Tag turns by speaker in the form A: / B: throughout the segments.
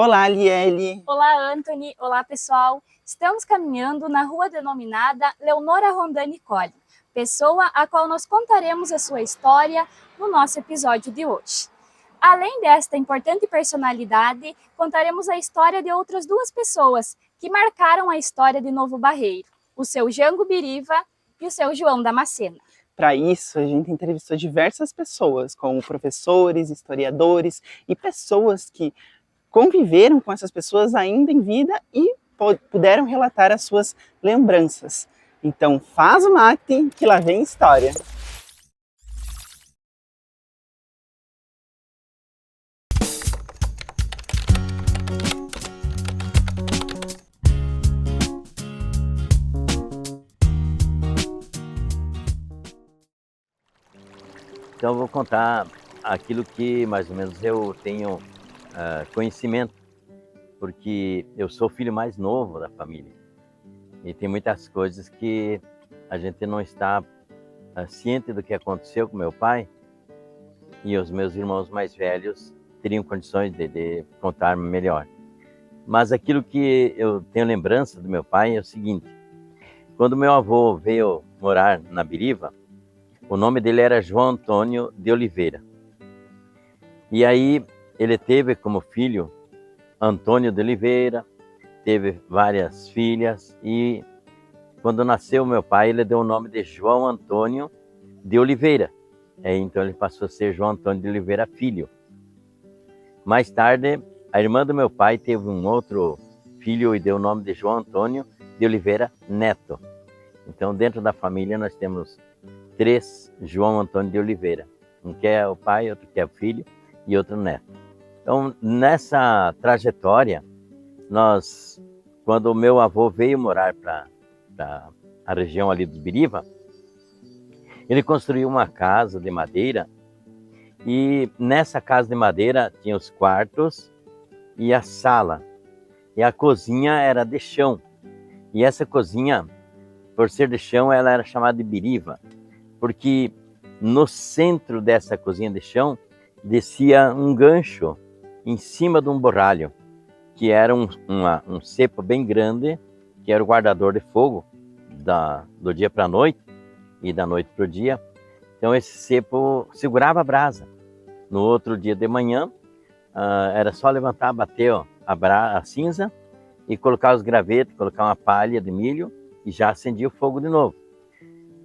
A: Olá, Liele.
B: Olá, Anthony. Olá, pessoal. Estamos caminhando na rua denominada Leonora Rondani Colli, pessoa a qual nós contaremos a sua história no nosso episódio de hoje. Além desta importante personalidade, contaremos a história de outras duas pessoas que marcaram a história de Novo Barreiro, o seu Jango Biriva e o seu João Damascena.
A: Para isso, a gente entrevistou diversas pessoas, como professores, historiadores e pessoas que conviveram com essas pessoas ainda em vida e puderam relatar as suas lembranças. Então, faz o mate que lá vem história.
C: Então, eu vou contar aquilo que mais ou menos eu tenho conhecimento, porque eu sou o filho mais novo da família e tem muitas coisas que a gente não está ciente do que aconteceu com meu pai, e os meus irmãos mais velhos teriam condições de contar melhor. Mas aquilo que eu tenho lembrança do meu pai é o seguinte: quando meu avô veio morar na Biriva, o nome dele era João Antônio de Oliveira. E aí ele teve como filho Antônio de Oliveira, teve várias filhas, e quando nasceu meu pai, ele deu o nome de João Antônio de Oliveira. Então ele passou a ser João Antônio de Oliveira Filho. Mais tarde, a irmã do meu pai teve um outro filho e deu o nome de João Antônio de Oliveira Neto. Então, dentro da família, nós temos 3 João Antônio de Oliveira. Um que é o pai, outro que é o filho e outro neto. Então, nessa trajetória, quando o meu avô veio morar para a região ali do Biriva, ele construiu uma casa de madeira, e nessa casa de madeira tinha os quartos e a sala. E a cozinha era de chão. E essa cozinha, por ser de chão, ela era chamada de Biriva, porque no centro dessa cozinha de chão descia um gancho em cima de um borralho, que era um cepo bem grande, que era o guardador de fogo do dia para a noite e da noite para o dia. Então esse cepo segurava a brasa. No outro dia de manhã, era só levantar, bater a cinza e colocar os gravetos, colocar uma palha de milho e já acendia o fogo de novo.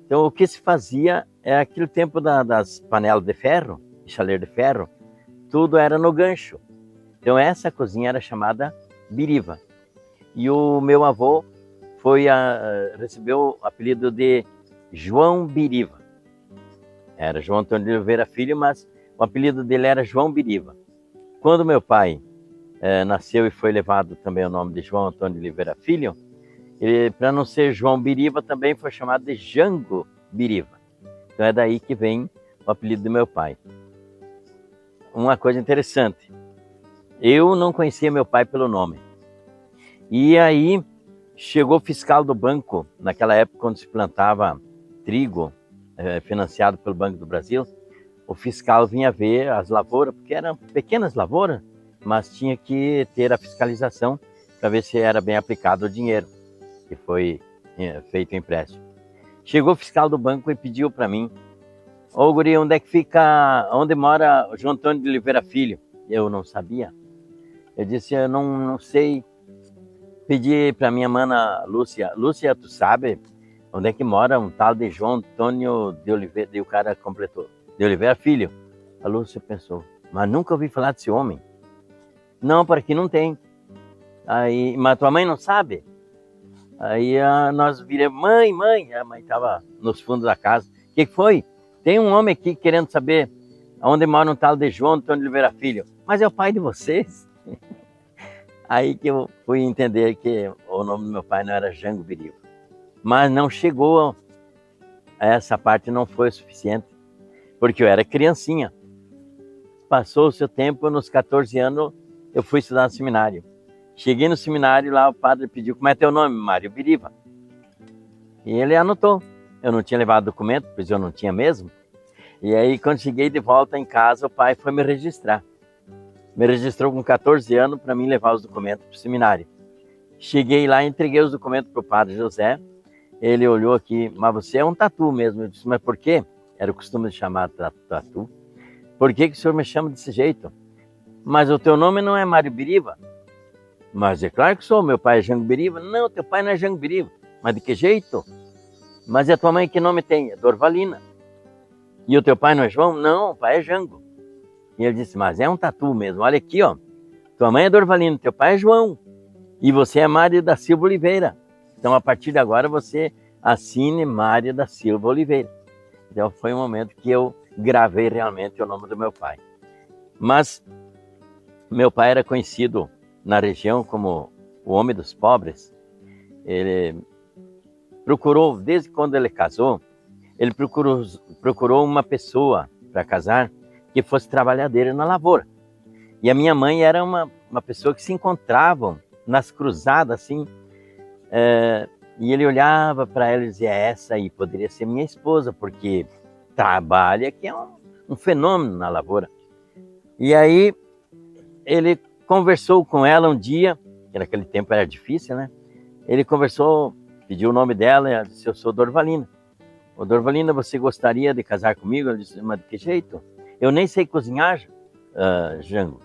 C: Então o que se fazia é aquele tempo das panelas de ferro, de chaleiro de ferro, tudo era no gancho. Então essa cozinha era chamada Biriva. E o meu avô recebeu o apelido de João Biriva. Era João Antônio de Oliveira Filho, mas o apelido dele era João Biriva. Quando meu pai nasceu e foi levado também o nome de João Antônio de Oliveira Filho, ele, para não ser João Biriva, também foi chamado de Jango Biriva. Então é daí que vem o apelido do meu pai. Uma coisa interessante, eu não conhecia meu pai pelo nome. E aí chegou o fiscal do banco, naquela época quando se plantava trigo, financiado pelo Banco do Brasil, o fiscal vinha ver as lavouras, porque eram pequenas lavouras, mas tinha que ter a fiscalização para ver se era bem aplicado o dinheiro que foi feito o empréstimo. Chegou o fiscal do banco e pediu para mim: ô guri, onde mora o João Antônio de Oliveira Filho? Eu não sabia. Eu disse: eu não sei. Pedi para minha mana Lúcia: Lúcia, tu sabe onde é que mora um tal de João Antônio de Oliveira? E o cara completou: de Oliveira Filho. A Lúcia pensou: mas nunca ouvi falar desse homem. Não, por aqui não tem. Aí, mas tua mãe não sabe? Aí nós viramos: mãe. A mãe estava nos fundos da casa. O que foi? Tem um homem aqui querendo saber onde mora um tal de João Antônio de Oliveira Filho. Mas é o pai de vocês? Aí que eu fui entender que o nome do meu pai não era Jango Biriva. Mas não chegou, essa parte não foi suficiente, porque eu era criancinha. Passou o seu tempo, nos 14 anos, eu fui estudar no seminário. Cheguei no seminário, lá o padre pediu: como é teu nome? Mário Biriva. E ele anotou. Eu não tinha levado documento, pois eu não tinha mesmo. E aí, quando cheguei de volta em casa, o pai foi me registrar. me registrou com 14 anos para mim levar os documentos para o seminário. Cheguei lá e entreguei os documentos para o padre José. Ele olhou aqui, mas você é um tatu mesmo. Eu disse, mas por quê? Era o costume de chamar tatu. Por que o senhor me chama desse jeito? Mas o teu nome não é Mário Biriva? Mas é claro que sou, meu pai é Jango Biriva. Não, teu pai não é Jango Biriva. Mas de que jeito? Mas e a tua mãe que nome tem? É Dorvalina. E o teu pai não é João? Não, o pai é Jango. E ele disse, mas é um tatu mesmo. Olha aqui, ó. Tua mãe é Dorvalina, teu pai é João. E você é Mário da Silva Oliveira. Então, a partir de agora, você assine Mário da Silva Oliveira. Então, foi um momento que eu gravei realmente o nome do meu pai. Mas, meu pai era conhecido na região como o homem dos pobres. Ele procurou, desde quando ele casou, ele procurou uma pessoa para casar que fosse trabalhadeira na lavoura. E a minha mãe era uma pessoa que se encontravam nas cruzadas, assim, e ele olhava para ela e dizia, essa aí poderia ser minha esposa, porque trabalha, que é um fenômeno na lavoura. E aí ele conversou com ela um dia, que naquele tempo era difícil, né? Ele conversou, pediu o nome dela, e ela disse, eu sou Dorvalina. Ô Dorvalina, você gostaria de casar comigo? Ela disse, mas de que jeito? Eu nem sei cozinhar, Jango.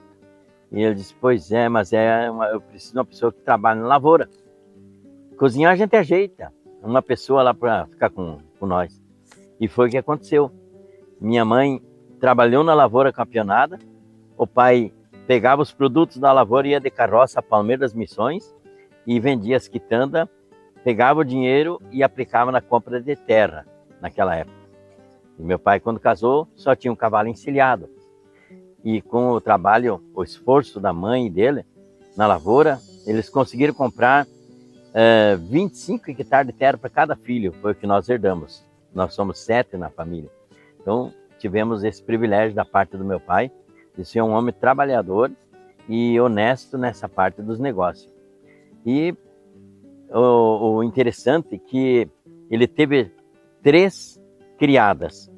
C: E ele disse, pois é, mas eu preciso de uma pessoa que trabalha na lavoura. Cozinhar a gente ajeita, uma pessoa lá para ficar com nós. E foi o que aconteceu. Minha mãe trabalhou na lavoura campeonada, o pai pegava os produtos da lavoura, ia de carroça a Palmeira das Missões e vendia as quitandas, pegava o dinheiro e aplicava na compra de terra naquela época. E meu pai, quando casou, só tinha um cavalo encilhado. E com o trabalho, o esforço da mãe e dele na lavoura, eles conseguiram comprar 25 hectares de terra para cada filho, foi o que nós herdamos. Nós somos 7 na família. Então, tivemos esse privilégio da parte do meu pai, de ser um homem trabalhador e honesto nessa parte dos negócios. E o interessante é que ele teve 3 criadas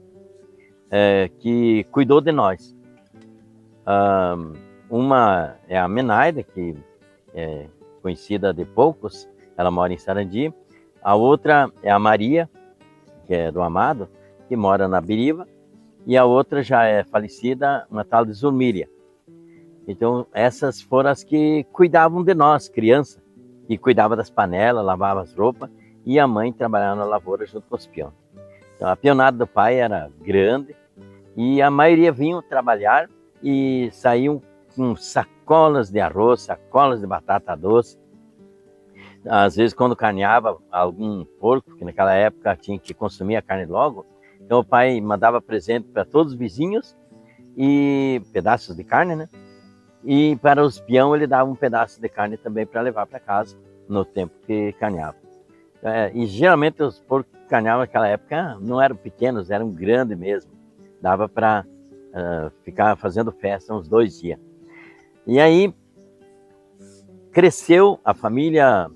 C: que cuidou de nós. Uma é a Menaida, que é conhecida de poucos, ela mora em Sarandi. A outra é a Maria, que é do Amado, que mora na Biriva. E a outra já é falecida, uma tal de Zulmíria. Então, essas foram as que cuidavam de nós, criança, e cuidava das panelas, lavava as roupas, e a mãe trabalhava na lavoura junto com os peões. Então, a peonada do pai era grande, e a maioria vinham trabalhar e saíam com sacolas de arroz, sacolas de batata doce. Às vezes, quando carneava algum porco, que naquela época tinha que consumir a carne logo, então o pai mandava presente para todos os vizinhos, e pedaços de carne, né? E para os peão ele dava um pedaço de carne também para levar para casa, no tempo que carneava. E geralmente os porcos que carneavam naquela época não eram pequenos, eram grandes mesmo. Dava para ficar fazendo festa uns 2 dias. E aí cresceu a família,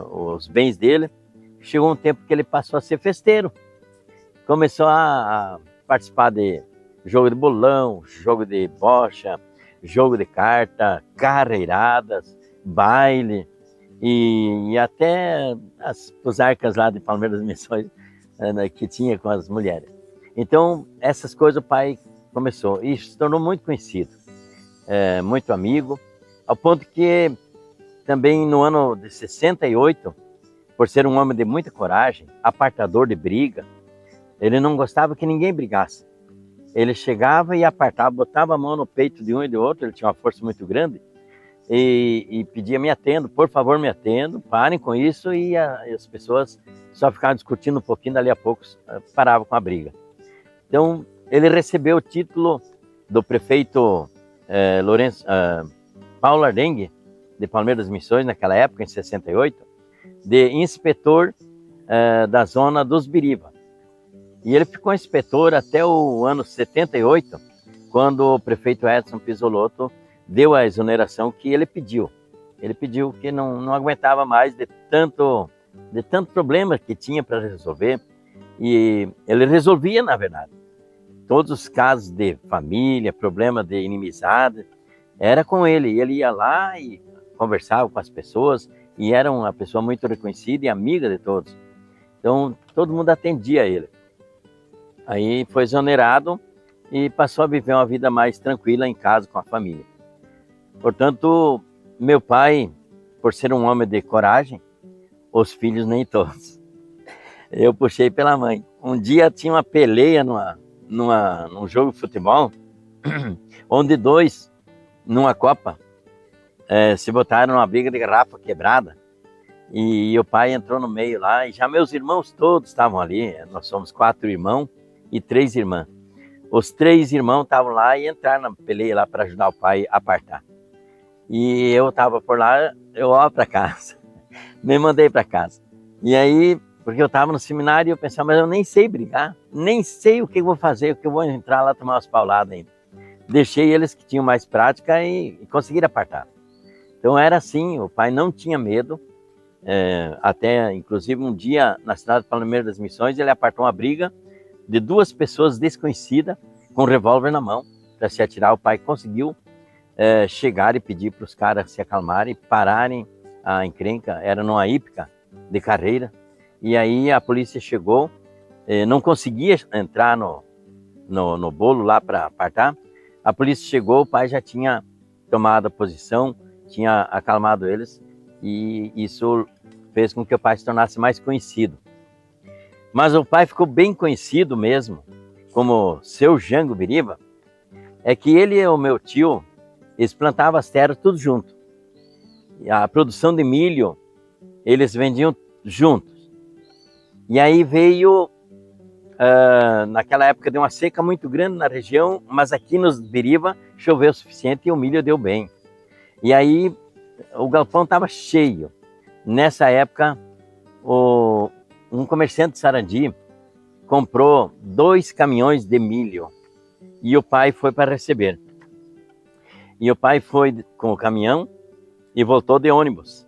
C: os bens dele. Chegou um tempo que ele passou a ser festeiro. Começou a participar de jogo de bolão, jogo de bocha, jogo de carta, carreiradas, baile e até as arcas lá de Palmeira das Missões que tinha com as mulheres. Então, essas coisas o pai começou e se tornou muito conhecido, muito amigo, ao ponto que também no ano de 68, por ser um homem de muita coragem, apartador de briga, ele não gostava que ninguém brigasse. Ele chegava e apartava, botava a mão no peito de um e do outro, ele tinha uma força muito grande, e pedia, me atendo, por favor me atendo, parem com isso, e as pessoas só ficavam discutindo um pouquinho, dali a pouco paravam com a briga. Então, ele recebeu o título do prefeito Paulo Ardengue, de Palmeira das Missões, naquela época, em 68, de inspetor da zona dos Biriva. E ele ficou inspetor até o ano 78, quando o prefeito Edson Pisolotto deu a exoneração que ele pediu. Ele pediu que não aguentava mais de tanto problema que tinha para resolver. E ele resolvia, na verdade, todos os casos de família, problema de inimizade, era com ele. Ele ia lá e conversava com as pessoas, e era uma pessoa muito reconhecida e amiga de todos. Então, todo mundo atendia ele. Aí foi exonerado e passou a viver uma vida mais tranquila em casa com a família. Portanto, meu pai, por ser um homem de coragem, os filhos nem todos. Eu puxei pela mãe. Um dia tinha uma peleia num jogo de futebol, onde dois, numa Copa, se botaram numa briga de garrafa quebrada. E o pai entrou no meio lá, e já meus irmãos todos estavam ali. Nós somos 4 irmãos e 3 irmãs. Os 3 irmãos estavam lá e entraram na peleia lá para ajudar o pai a apartar. E eu estava por lá, eu ó para casa, me mandei para casa. E aí, porque eu estava no seminário, eu pensava, mas eu nem sei brigar, nem sei o que eu vou fazer, o que eu vou entrar lá tomar umas pauladas ainda. Deixei eles que tinham mais prática e conseguiram apartar. Então era assim, o pai não tinha medo. Até, inclusive, um dia, na cidade de Palmeira das Missões, ele apartou uma briga de 2 pessoas desconhecidas com um revólver na mão para se atirar. O pai conseguiu chegar e pedir para os caras se acalmarem, pararem a encrenca. Era numa hípica de carreira. E aí a polícia chegou, não conseguia entrar no bolo lá para apartar. A polícia chegou, o pai já tinha tomado a posição, tinha acalmado eles, e isso fez com que o pai se tornasse mais conhecido. Mas o pai ficou bem conhecido mesmo, como Seu Jango Biriba, é que ele e o meu tio, eles plantavam as terras tudo junto. E a produção de milho, eles vendiam juntos. E aí veio, naquela época deu uma seca muito grande na região, mas aqui nos Biriba choveu o suficiente e o milho deu bem. E aí o galpão estava cheio. Nessa época, um comerciante de Sarandi comprou 2 caminhões de milho e o pai foi para receber. E o pai foi com o caminhão e voltou de ônibus.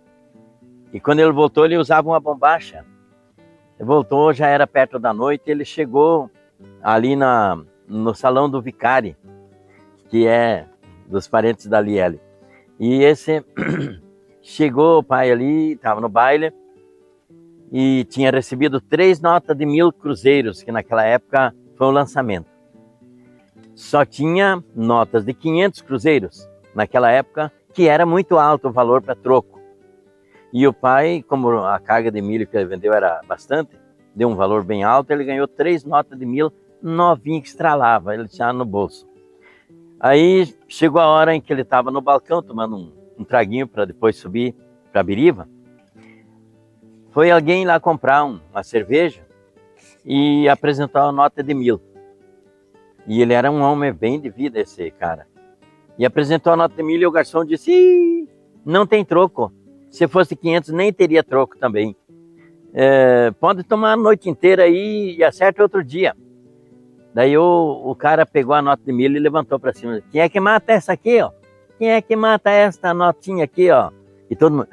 C: E quando ele voltou, ele usava uma bombacha. Ele voltou, já era perto da noite, ele chegou ali no salão do vicário, que é dos parentes da Liele. E esse chegou, o pai ali, estava no baile, e tinha recebido 3 notas de 1.000 cruzeiros, que naquela época foi o lançamento. Só tinha notas de 500 cruzeiros, naquela época, que era muito alto o valor para troco. E o pai, como a carga de milho que ele vendeu era bastante, deu um valor bem alto, ele ganhou 3 notas de 1.000, novinha que estralava, ele tinha no bolso. Aí chegou a hora em que ele estava no balcão tomando um traguinho para depois subir para Biriba. Foi alguém lá comprar uma cerveja e apresentou a nota de 1.000. E ele era um homem bem de vida, esse cara. E apresentou a nota de 1.000 e o garçom disse, não tem troco. Se fosse 500 nem teria troco também. Pode tomar a noite inteira aí e acerta outro dia. Daí o cara pegou a nota de 1.000 e levantou para cima. Quem é que mata essa aqui, ó? Quem é que mata esta notinha aqui, ó? E todo mundo,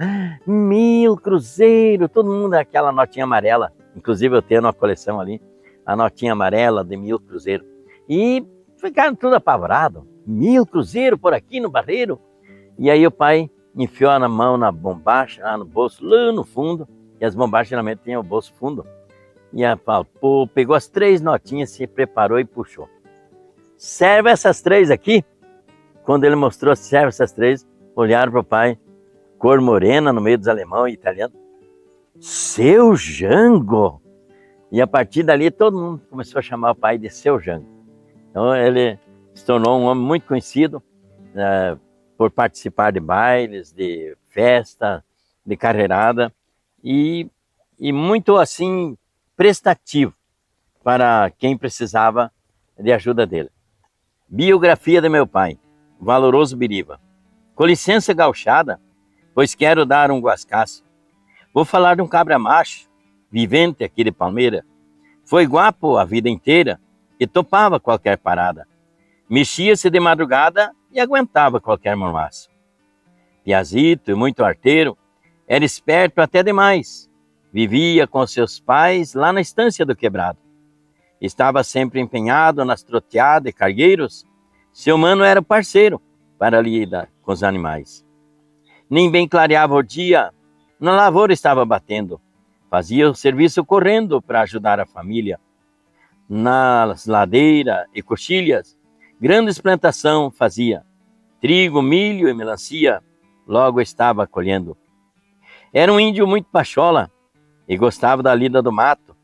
C: 1.000 cruzeiro, todo mundo aquela notinha amarela. Inclusive eu tenho uma coleção ali, a notinha amarela de 1.000 cruzeiro. E ficaram tudo apavorados. 1.000 cruzeiro por aqui no barreiro. E aí o pai enfiou a mão na bombacha, lá no bolso, lá no fundo. E as bombachas geralmente têm o bolso fundo. E apalpou, pegou as 3 notinhas, se preparou e puxou. Serve essas 3 aqui? Quando ele mostrou, serve essas 3, olharam para o pai, cor morena no meio dos alemão e italiano. Seu Jango! E a partir dali todo mundo começou a chamar o pai de Seu Jango. Então ele se tornou um homem muito conhecido por participar de bailes, de festa, de carreirada e muito assim prestativo para quem precisava de ajuda dele. Biografia de meu pai, Valoroso Biriba. Com licença gauchada, pois quero dar um guascaço. Vou falar de um cabra macho, vivente aqui de Palmeira. Foi guapo a vida inteira e topava qualquer parada. Mexia-se de madrugada e aguentava qualquer mormaço. Piazito e muito arteiro, era esperto até demais. Vivia com seus pais lá na estância do quebrado. Estava sempre empenhado nas troteadas e cargueiros. Seu mano era parceiro, para lidar com os animais. Nem bem clareava o dia, na lavoura estava batendo. Fazia o serviço correndo para ajudar a família. Nas ladeiras e coxilhas, grandes plantação fazia. Trigo, milho e melancia, logo estava colhendo. Era um índio muito pachola e gostava da lida do mato.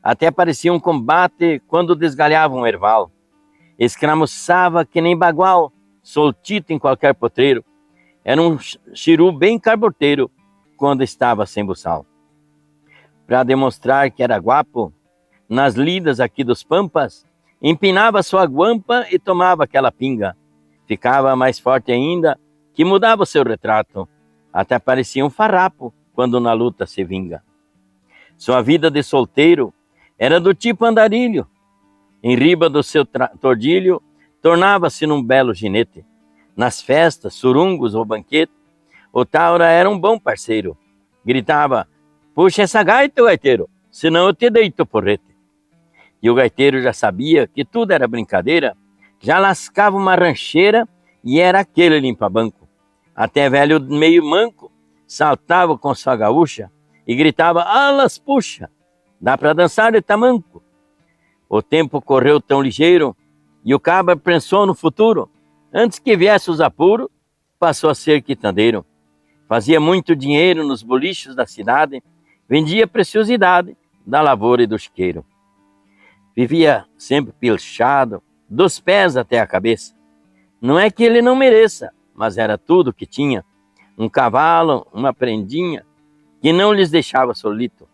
C: Até parecia um combate quando desgalhava um erval. Escramuçava que nem bagual, soltito em qualquer potreiro. Era um chiru bem carboteiro quando estava sem buçal. Para demonstrar que era guapo, nas lidas aqui dos pampas, empinava sua guampa e tomava aquela pinga. Ficava mais forte ainda, que mudava o seu retrato. Até parecia um farrapo quando na luta se vinga. Sua vida de solteiro era do tipo andarilho. Em riba do seu tordilho, tornava-se num belo ginete. Nas festas, surungos ou banquete, o Taura era um bom parceiro. Gritava: puxa essa gaita, gaiteiro, senão eu te deito porrete. E o gaiteiro já sabia que tudo era brincadeira, já lascava uma rancheira e era aquele limpa-banco. Até velho meio manco saltava com sua gaúcha e gritava: alas puxa, dá para dançar de tamanco. O tempo correu tão ligeiro e o cabra pensou no futuro. Antes que viesse os apuros, passou a ser quitandeiro. Fazia muito dinheiro nos bolichos da cidade, vendia preciosidade da lavoura e do chiqueiro. Vivia sempre pilchado, dos pés até a cabeça. Não é que ele não mereça, mas era tudo que tinha. Um cavalo, uma prendinha, que não lhes deixava solito.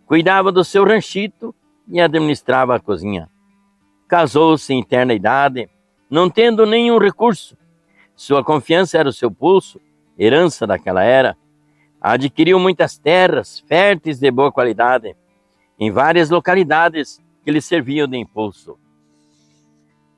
C: Cuidava do seu ranchito e administrava a cozinha. Casou-se em terna idade, não tendo nenhum recurso. Sua confiança era o seu pulso, herança daquela era. Adquiriu muitas terras, férteis de boa qualidade, em várias localidades que lhe serviam de impulso.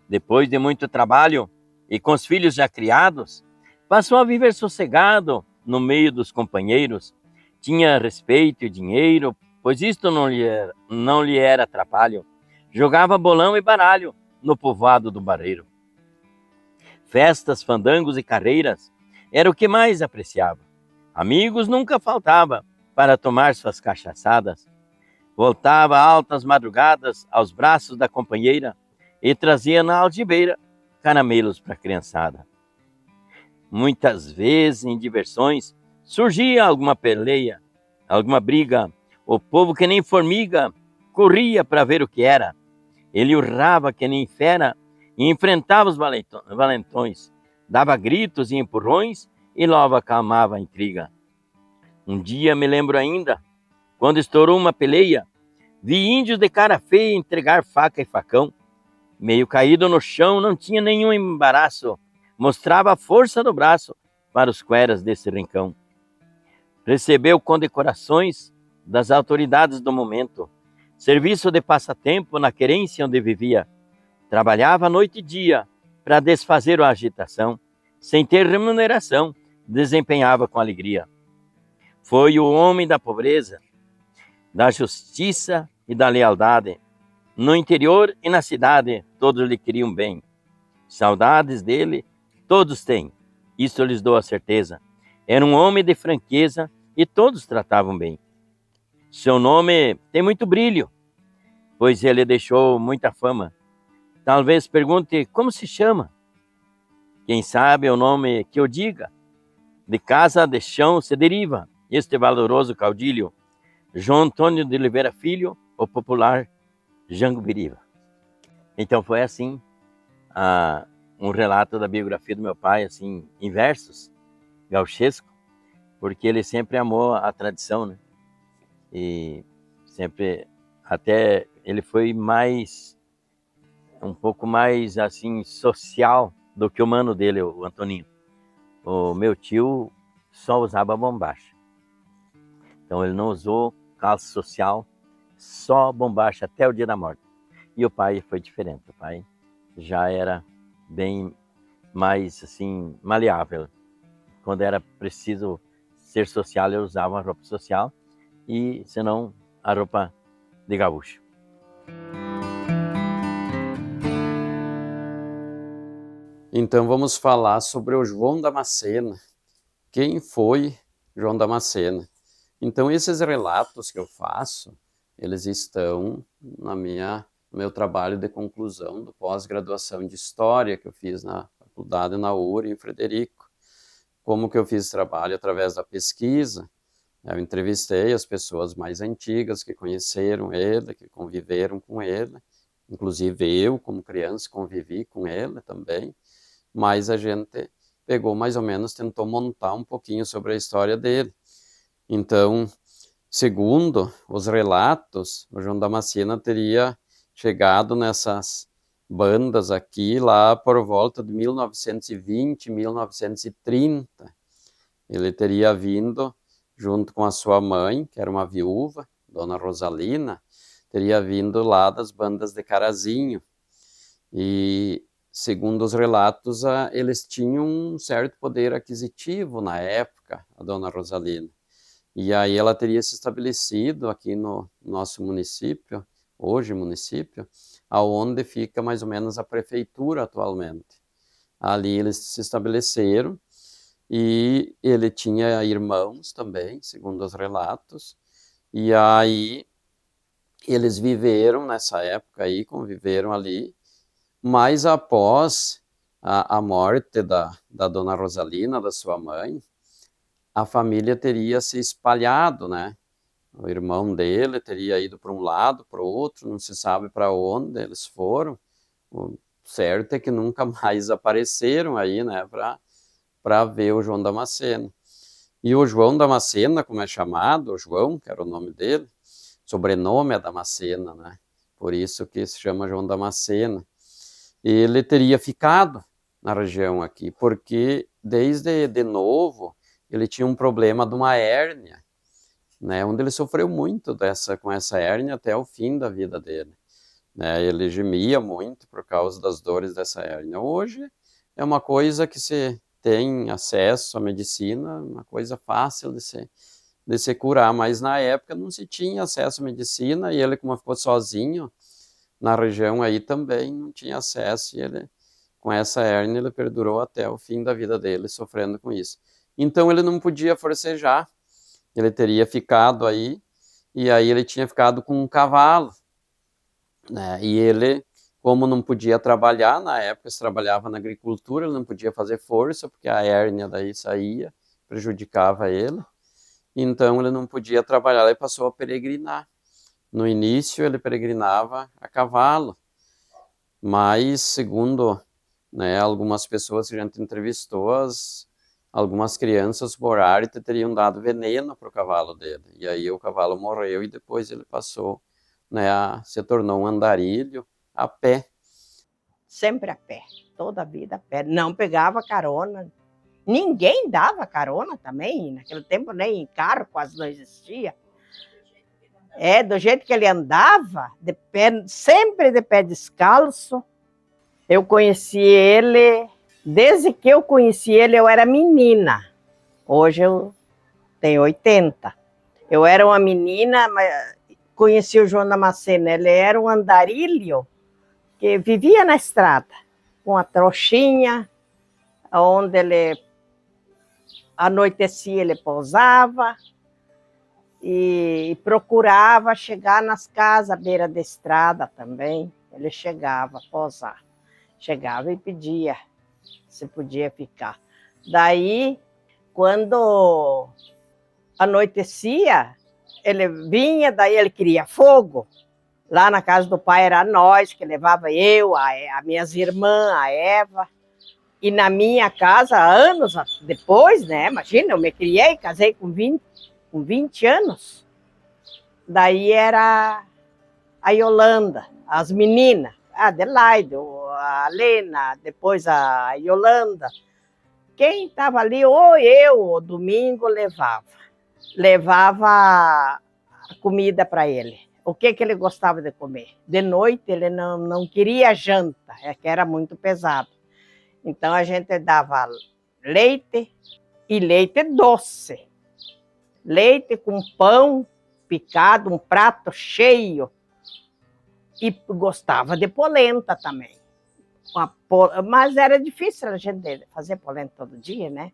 C: Depois de muito trabalho e com os filhos já criados, passou a viver sossegado no meio dos companheiros. Tinha respeito e dinheiro, pois isto não lhe era atrapalho. Jogava bolão e baralho no povoado do Barreiro. Festas, fandangos e carreiras era o que mais apreciava. Amigos nunca faltava para tomar suas cachaçadas. Voltava altas madrugadas aos braços da companheira e trazia na algibeira caramelos para a criançada. Muitas vezes, em diversões, surgia alguma peleia, alguma briga. O povo, que nem formiga, corria para ver o que era. Ele urrava que nem fera e enfrentava os valentões. Dava gritos e empurrões e logo acalmava a intriga. Um dia, me lembro ainda, quando estourou uma peleia, vi índios de cara feia entregar faca e facão. Meio caído no chão, não tinha nenhum embaraço, mostrava a força do braço para os cueras desse rincão. Recebeu condecorações das autoridades do momento, serviço de passatempo na querência onde vivia. Trabalhava noite e dia para desfazer a agitação, sem ter remuneração, desempenhava com alegria. Foi o homem da pobreza, da justiça e da lealdade. No interior e na cidade, todos lhe queriam bem. Saudades dele, todos têm, isso lhes dou a certeza. Era um homem de franqueza e todos tratavam bem. Seu nome tem muito brilho, pois ele deixou muita fama. Talvez pergunte como se chama. Quem sabe é o nome que eu diga. De casa de chão se deriva este valoroso caudilho, João Antônio de Oliveira Filho, o popular Jango Biriba. Então foi assim, um relato da biografia do meu pai, assim, em versos, gauchesco, porque ele sempre amou a tradição, né? E sempre, até ele foi um pouco mais, assim, social do que o mano dele, o Antoninho. O meu tio só usava bombacha. Então ele não usou calça social, só bombacha até o dia da morte. E o pai foi diferente. O pai já era bem mais assim maleável. Quando era preciso ser social, ele usava uma roupa social e, senão, a roupa de gaúcho.
D: Então vamos falar sobre o João Damascena. Quem foi João Damascena? Então esses relatos que eu faço, eles estão no meu trabalho de conclusão do pós-graduação de História que eu fiz na faculdade na URI, em Frederico. Como que eu fiz esse trabalho? Através da pesquisa. Eu entrevistei as pessoas mais antigas que conheceram ele, que conviveram com ele. Inclusive eu, como criança, convivi com ele também. Mas a gente pegou mais ou menos, tentou montar um pouquinho sobre a história dele. Então, segundo os relatos, o João Damascena teria chegado nessas bandas aqui lá por volta de 1920, 1930. Ele teria vindo junto com a sua mãe, que era uma viúva, Dona Rosalina, teria vindo lá das bandas de Carazinho. E, segundo os relatos, eles tinham um certo poder aquisitivo na época, a Dona Rosalina. E aí ela teria se estabelecido aqui no nosso município, hoje município, aonde fica mais ou menos a prefeitura atualmente. Ali eles se estabeleceram e ele tinha irmãos também, segundo os relatos, e aí eles viveram nessa época aí, conviveram ali, mas após a morte da Dona Rosalina, da sua mãe, a família teria se espalhado, né? O irmão dele teria ido para um lado, para o outro, não se sabe para onde eles foram. O certo é que nunca mais apareceram aí, né, para ver o João Damascena. E o João Damascena, como é chamado, o João, que era o nome dele, sobrenome é Damascena, né? Por isso que se chama João Damascena. Ele teria ficado na região aqui, porque desde de novo ele tinha um problema de uma hérnia, né, onde ele sofreu muito com essa hérnia até o fim da vida dele. Né, ele gemia muito por causa das dores dessa hérnia. Hoje é uma coisa que se tem acesso à medicina, uma coisa fácil de se curar, mas na época não se tinha acesso à medicina e ele, como ficou sozinho na região aí, também não tinha acesso, e ele, com essa hérnia, ele perdurou até o fim da vida dele, sofrendo com isso. Então ele não podia forcejar, ele teria ficado aí, e aí ele tinha ficado com um cavalo, né? E ele, como não podia trabalhar, na época se trabalhava na agricultura, ele não podia fazer força, porque a hérnia daí saía, prejudicava ele, então ele não podia trabalhar e passou a peregrinar. No início ele peregrinava a cavalo, mas segundo, né, algumas pessoas que a gente entrevistou, algumas crianças por arte teriam dado veneno para o cavalo dele, e aí o cavalo morreu e depois ele passou, né, se tornou um andarilho a pé.
E: Sempre a pé, toda a vida a pé, não pegava carona, ninguém dava carona também, naquele tempo nem carro quase não existia. Do jeito que ele andava, de pé, sempre de pé descalço. Eu conheci ele, desde que eu conheci ele, eu era menina. Hoje eu tenho 80. Eu era uma menina, mas conheci o João Damascena. Ele era um andarilho que vivia na estrada, com a trouxinha, onde ele anoitecia, ele pousava e procurava chegar nas casas à beira da estrada também. Ele chegava a pousar, chegava e pedia se podia ficar. Daí, quando anoitecia, ele vinha, daí ele queria fogo. Lá na casa do pai era nós, que levava eu, as minhas irmãs, a Eva. E na minha casa, anos depois, né? Imagina, eu me criei, casei com 20 anos. Daí era a Yolanda, as meninas, a Adelaide, a Lena, depois a Yolanda. Quem estava ali, ou eu, ou domingo, levava a comida para ele. O que ele gostava de comer? De noite ele não queria janta, que era muito pesado. Então a gente dava leite e leite doce. Leite com pão picado, um prato cheio. E gostava de polenta também. Mas era difícil a gente fazer polenta todo dia, né?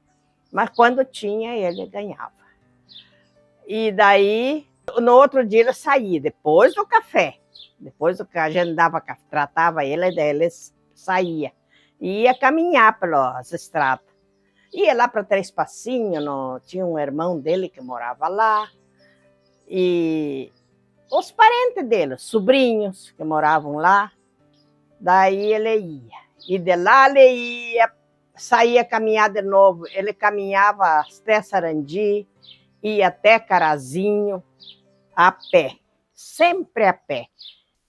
E: Mas quando tinha, ele ganhava. E daí, no outro dia ele saía, depois do café. Depois do que a gente tratava ele, daí ele saía. E ia caminhar pelas estradas. Ia lá para Três Passinhos, tinha um irmão dele que morava lá. E os parentes dele, sobrinhos que moravam lá. Daí ele ia. E de lá ele ia, saía caminhar de novo. Ele caminhava até Sarandi, ia até Carazinho, a pé. Sempre a pé.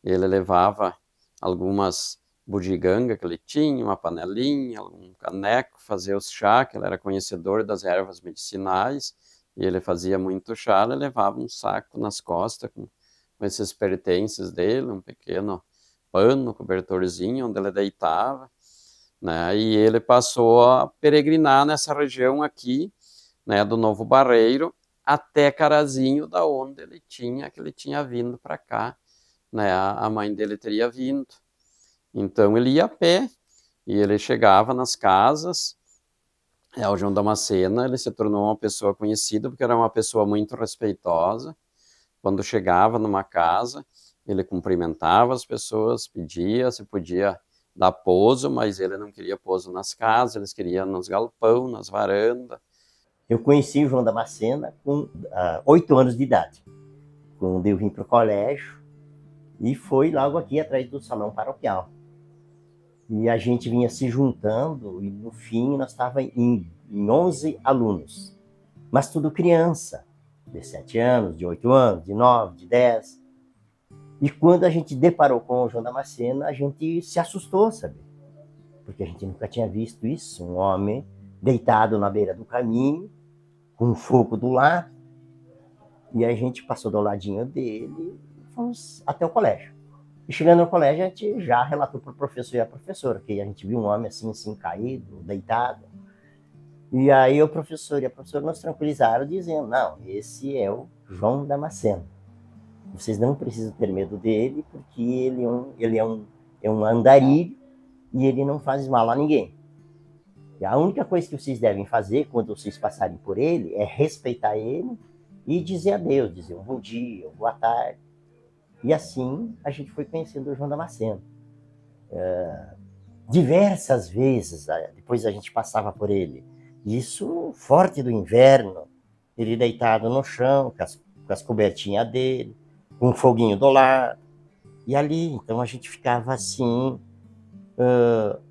D: Ele levava algumas bugigangas que ele tinha, uma panelinha, um caneco, fazia os chá, que ele era conhecedor das ervas medicinais, e ele fazia muito chá, ele levava um saco nas costas com esses pertences dele, um pequeno pano, cobertorzinho, onde ele deitava, né? E ele passou a peregrinar nessa região aqui, né, do Novo Barreiro, até Carazinho, da onde ele tinha vindo para cá, né? A mãe dele teria vindo. Então ele ia a pé, e ele chegava nas casas. O João Damasceno, ele se tornou uma pessoa conhecida, porque era uma pessoa muito respeitosa. Quando chegava numa casa, ele cumprimentava as pessoas, pedia se podia dar pouso, mas ele não queria pouso nas casas, eles queriam nos galpão, nas varandas.
F: Eu conheci o João Damasceno com 8 anos de idade, quando eu vim para o colégio, e foi logo aqui atrás do salão paroquial. E a gente vinha se juntando, e no fim nós estávamos em 11 alunos, mas tudo criança, de 7 anos, de 8 anos, de 9, de 10. E quando a gente deparou com o João Damasceno, a gente se assustou, sabe? Porque a gente nunca tinha visto isso, um homem deitado na beira do caminho, com um fogo do lado, e a gente passou do ladinho dele e fomos até o colégio. E chegando no colégio, a gente já relatou para o professor e a professora, que a gente viu um homem assim caído, deitado. E aí o professor e a professora nos tranquilizaram, dizendo, não, esse é o João Damasceno. Vocês não precisam ter medo dele, porque ele é um andarilho e ele não faz mal a ninguém. E a única coisa que vocês devem fazer quando vocês passarem por ele é respeitar ele e dizer adeus, dizer um bom dia, boa tarde. E assim a gente foi conhecendo o João Damasceno. Diversas vezes, depois a gente passava por ele. Isso forte do inverno, ele deitado no chão, com as cobertinhas dele, com um foguinho do lado. E ali, então, a gente ficava assim,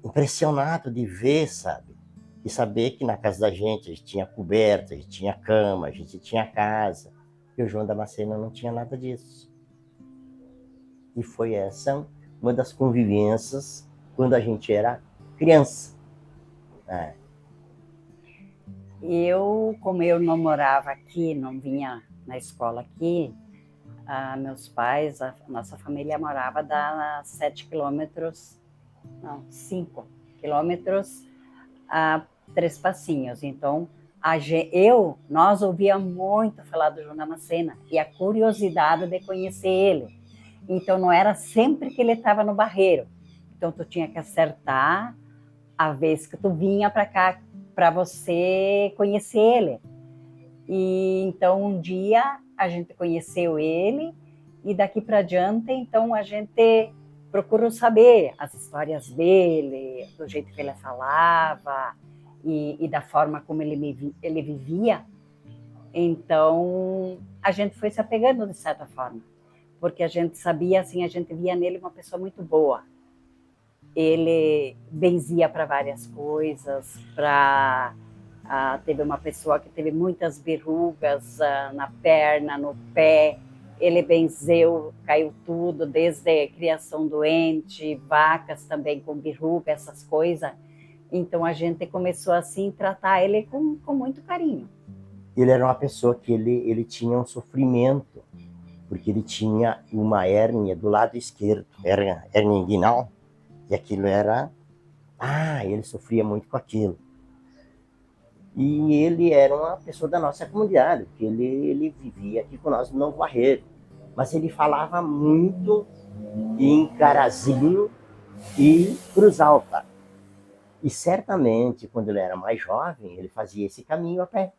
F: impressionado de ver, sabe? E saber que na casa da gente a gente tinha coberta, a gente tinha cama, a gente tinha casa. E o João Damasceno não tinha nada disso. E foi essa uma das convivências quando a gente era criança.
G: Como eu não morava aqui, não vinha na escola aqui, meus pais, a nossa família morava a 5 quilômetros a Três Passinhos. Então, nós ouvíamos muito falar do João Damasceno e a curiosidade de conhecer ele. Então, não era sempre que ele estava no Barreiro. Então, tu tinha que acertar a vez que tu vinha para cá para você conhecer ele. E então, um dia, a gente conheceu ele e daqui para diante, então, a gente procurou saber as histórias dele, do jeito que ele falava e da forma como ele vivia. Então, a gente foi se apegando de certa forma, porque a gente sabia, assim, a gente via nele uma pessoa muito boa. Ele benzia para várias coisas, teve uma pessoa que teve muitas verrugas na perna, no pé, ele benzeu, caiu tudo, desde criação doente, vacas também com verruga, essas coisas. Então a gente começou assim a tratar ele com muito carinho.
F: Ele era uma pessoa que ele tinha um sofrimento, porque ele tinha uma hérnia do lado esquerdo, hérnia inguinal, e aquilo era... ele sofria muito com aquilo. E ele era uma pessoa da nossa comunidade, porque ele vivia aqui com nós no Novo Barreiro. Mas ele falava muito em Carazinho e Cruz Alta. E certamente, quando ele era mais jovem, ele fazia esse caminho a pé.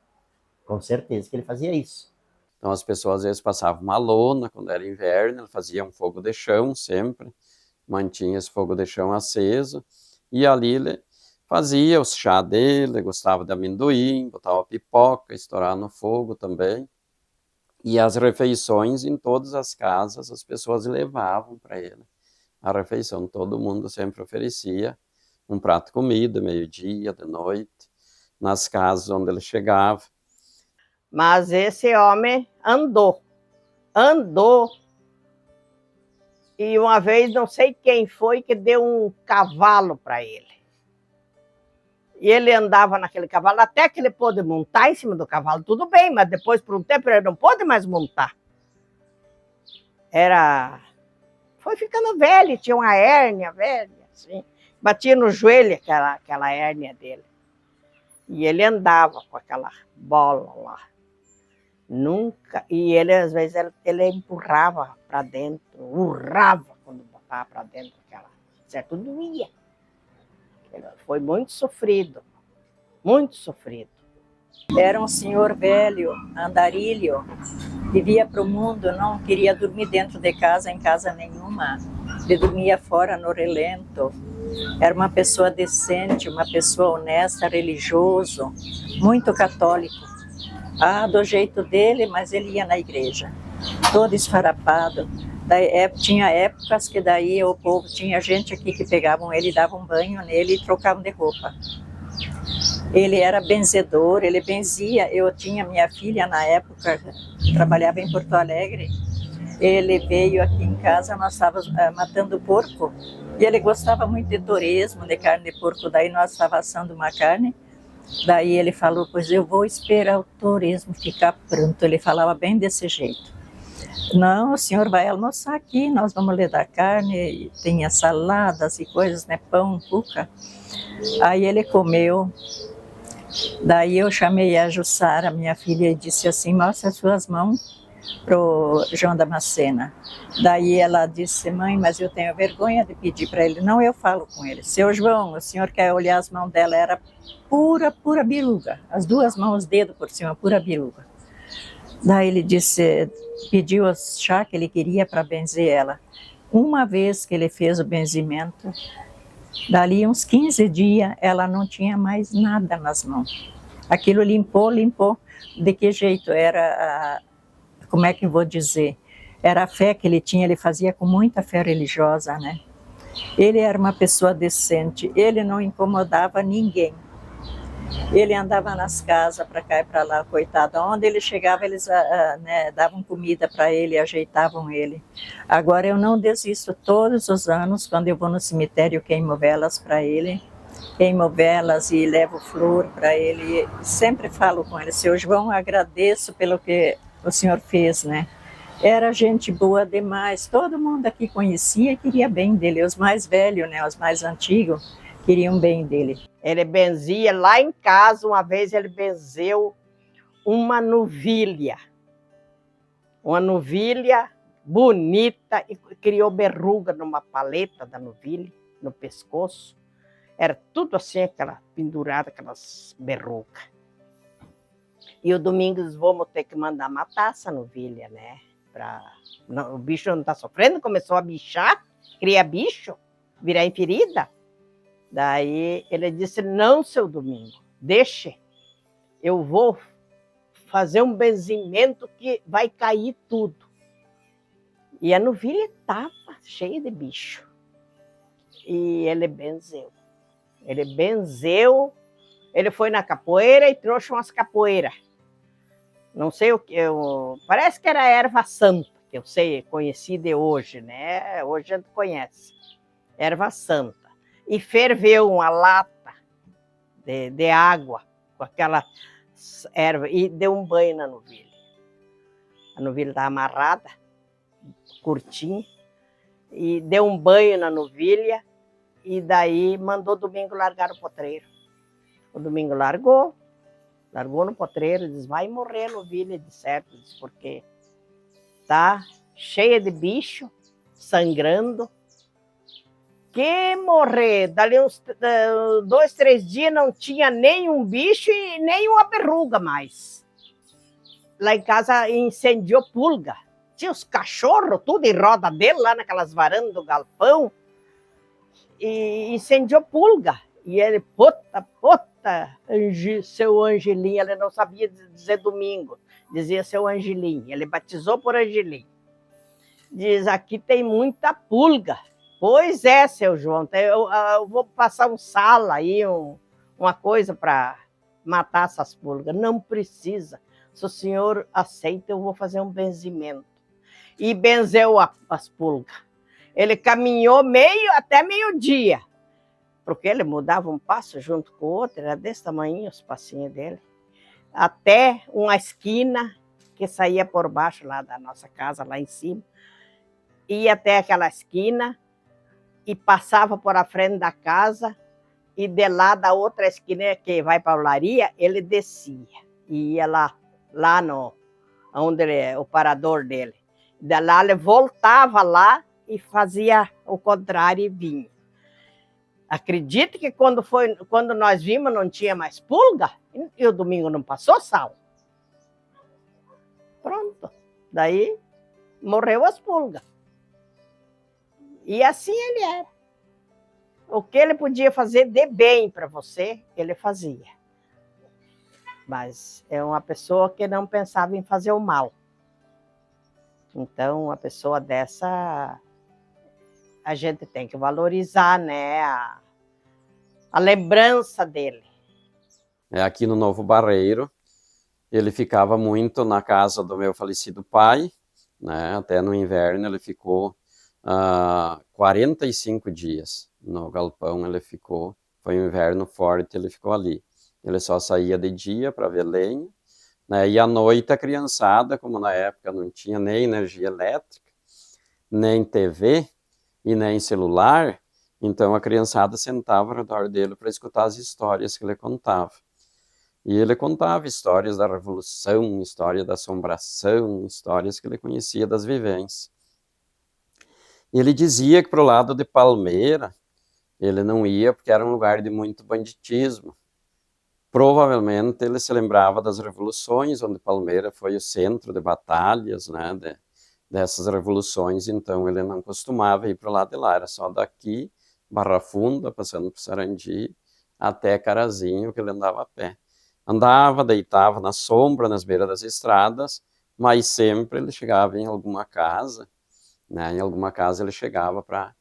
F: Com certeza que ele fazia isso.
D: Então as pessoas às vezes passavam uma lona quando era inverno, ele fazia um fogo de chão sempre, mantinha esse fogo de chão aceso, e ali ele fazia o chá dele, gostava de amendoim, botava pipoca, estourava no fogo também. E as refeições em todas as casas, as pessoas levavam para ele a refeição. Todo mundo sempre oferecia um prato de comida, meio-dia, de noite, nas casas onde ele chegava.
E: Mas esse homem andou. E uma vez, não sei quem foi, que deu um cavalo para ele. E ele andava naquele cavalo, até que ele pôde montar em cima do cavalo, tudo bem, mas depois, por um tempo, ele não pôde mais montar. Foi ficando velho, tinha uma hérnia velha, assim. Batia no joelho aquela hérnia dele. E ele andava com aquela bola lá. Nunca. E ele, às vezes, ele empurrava para dentro, urrava quando botava para dentro aquela. Certo, doía. Foi muito sofrido. Muito sofrido.
G: Era um senhor velho, andarilho, vivia para o mundo, não queria dormir dentro de casa, em casa nenhuma. Ele dormia fora no relento. Era uma pessoa decente, uma pessoa honesta, religioso, muito católico. Do jeito dele, mas ele ia na igreja, todo esfarrapado. Tinha épocas que daí o povo, tinha gente aqui que pegavam ele, davam banho nele e trocavam de roupa. Ele era benzedor, ele benzia. Eu tinha minha filha na época, trabalhava em Porto Alegre. Ele veio aqui em casa, nós estávamos matando porco. E ele gostava muito de torresmo, de carne de porco. Daí nós estávamos assando uma carne. Daí ele falou, pois eu vou esperar o torresmo ficar pronto. Ele falava bem desse jeito. Não, o senhor vai almoçar aqui, nós vamos lhe dar carne, tem saladas e coisas, né, pão, cuca. Aí ele comeu. Daí eu chamei a Jussara, minha filha, e disse assim, mostra as suas mãos para o João Damascena. Daí ela disse, mãe, mas eu tenho vergonha de pedir para ele. Não, eu falo com ele. Seu João, o senhor quer olhar as mãos dela? Era pura biruga. As duas mãos, dedo por cima, pura biruga. Daí ele disse, pediu o chá que ele queria para benzer ela. Uma vez que ele fez o benzimento, dali uns 15 dias, ela não tinha mais nada nas mãos. Aquilo limpou. De que jeito? Era, como é que eu vou dizer? Era a fé que ele tinha, ele fazia com muita fé religiosa, né? Ele era uma pessoa decente, ele não incomodava ninguém. Ele andava nas casas para cá e para lá, coitado. Onde ele chegava, eles davam comida para ele, ajeitavam ele. Agora eu não desisto, todos os anos, quando eu vou no cemitério, queimo velas para ele. Queimo velas e levo flor para ele. Sempre falo com ele, seu João, agradeço pelo que o senhor fez, né? Era gente boa demais, todo mundo aqui conhecia e queria bem dele. Os mais velhos, né, os mais antigos, queriam bem dele.
E: Ele benzia lá em casa, uma vez ele benzeu uma novilha bonita, e criou berruga numa paleta da novilha, no pescoço. Era tudo assim, aquela pendurada, aquelas berrugas. E o Domingos, vamos ter que mandar matar essa novilha, né? O bicho não está sofrendo, começou a bichar, cria bicho, virar em ferida. Daí ele disse, não, seu Domingo, deixe, eu vou fazer um benzimento que vai cair tudo. E a novilha estava cheia de bicho. E ele benzeu. Ele foi na capoeira e trouxe umas capoeiras. Não sei o que, parece que era erva santa, que eu sei, conheci de hoje, né? Hoje a gente conhece. Erva santa. E ferveu uma lata de água com aquela erva e deu um banho na novilha. A novilha estava amarrada, curtinha, e deu um banho na novilha e daí mandou o Domingo largar o potreiro. O Domingo largou no potreiro, disse, vai morrer a novilha, de certo, disse, porque tá cheia de bicho, sangrando, que morrer. Dali uns 2, 3 dias não tinha nenhum bicho e nem uma verruga mais. Lá em casa incendiou pulga. Tinha os cachorros, tudo em roda dele, lá naquelas varandas do galpão. E incendiou pulga. E ele, seu Angelim, ele não sabia dizer domingo. Dizia seu Angelim. Ele batizou por Angelim. Diz, aqui tem muita pulga. Pois é, seu João, eu vou passar um sal aí, uma coisa para matar essas pulgas. Não precisa. Se o senhor aceita, eu vou fazer um benzimento. E benzeu as pulgas. Ele caminhou até meio-dia, porque ele mudava um passo junto com o outro, era desse tamanho os passinhos dele, até uma esquina que saía por baixo lá da nossa casa, lá em cima. Ia até aquela esquina e passava por a frente da casa, e de lá da outra esquina que vai para a olaria, ele descia e ia lá no onde o parador dele. De lá ele voltava lá e fazia o contrário e vinha. Acredite que quando nós vimos não tinha mais pulga, e o domingo não passou sal. Pronto. Daí morreu as pulgas. E assim ele era. O que ele podia fazer de bem para você, ele fazia. Mas é uma pessoa que não pensava em fazer o mal. Então, uma pessoa dessa, a gente tem que valorizar, né, a lembrança dele.
D: Aqui no Novo Barreiro, ele ficava muito na casa do meu falecido pai, né, até no inverno ele ficou 45 dias no galpão, ele ficou, foi um inverno forte, ele ficou ali. Ele só saía de dia para ver lenha, né, e à noite a criançada, como na época não tinha nem energia elétrica, nem TV e nem celular, então a criançada sentava ao redor dele para escutar as histórias que ele contava. E ele contava histórias da Revolução, história da Assombração, histórias que ele conhecia das vivências. Ele dizia que para o lado de Palmeira, ele não ia porque era um lugar de muito banditismo. Provavelmente ele se lembrava das revoluções, onde Palmeira foi o centro de batalhas, né, dessas revoluções, então ele não costumava ir para o lado de lá, era só daqui, Barra Funda, passando por Sarandi, até Carazinho, que ele andava a pé. Andava, deitava na sombra, nas beiras das estradas, mas sempre ele chegava em alguma casa, né, em alguma casa ele chegava para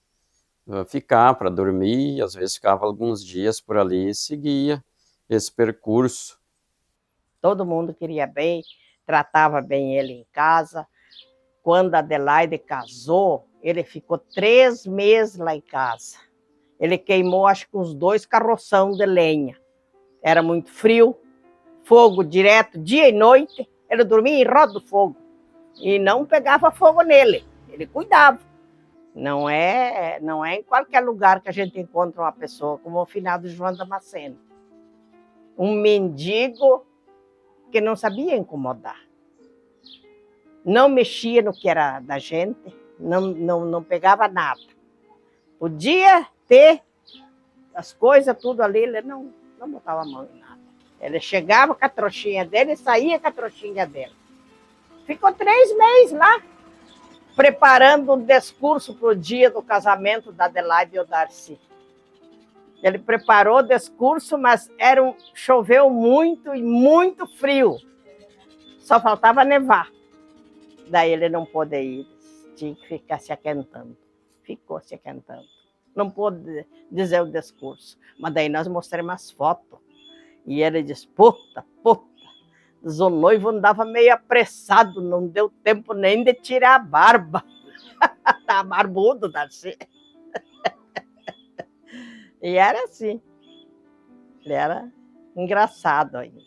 D: ficar, para dormir, às vezes ficava alguns dias por ali e seguia esse percurso.
E: Todo mundo queria bem, tratava bem ele em casa. Quando a Adelaide casou, ele ficou 3 meses lá em casa. Ele queimou, acho que uns 2 carroção de lenha. Era muito frio, fogo direto, dia e noite. Ele dormia em roda do fogo e não pegava fogo nele. Ele cuidava. Não é em qualquer lugar que a gente encontra uma pessoa como o finado João Damasceno. Um mendigo que não sabia incomodar. Não mexia no que era da gente, não pegava nada. Podia ter as coisas tudo ali, ele não botava a mão em nada. Ele chegava com a trouxinha dele e saía com a trouxinha dele. Ficou 3 meses lá, preparando um discurso para o dia do casamento da Adelaide e o Darcy. Ele preparou o discurso, mas choveu muito e muito frio. Só faltava nevar. Daí ele não pôde ir, tinha que ficar se aquentando. Ficou se aquentando. Não pôde dizer o discurso. Mas daí nós mostramos as fotos. E ele disse, puta. Diz, o noivo andava meio apressado, não deu tempo nem de tirar a barba. Tá barbudo, Darcy. E era assim. Ele era engraçado ainda.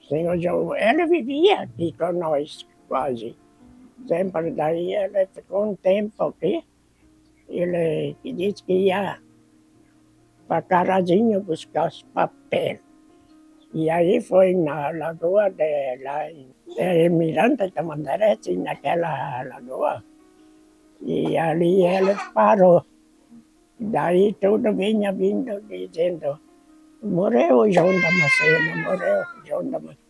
H: Senhor João, ele vivia aqui com nós, quase. Sempre daí ele ficou um tempo aqui. Ele disse que ia para Carazinho buscar os papéis. E aí foi na lagoa de Miranda Tamandaré, naquela lagoa. E ali ele parou. Daí tudo vinha vindo dizendo, morreu o João Damasceno, morreu o João Damasceno.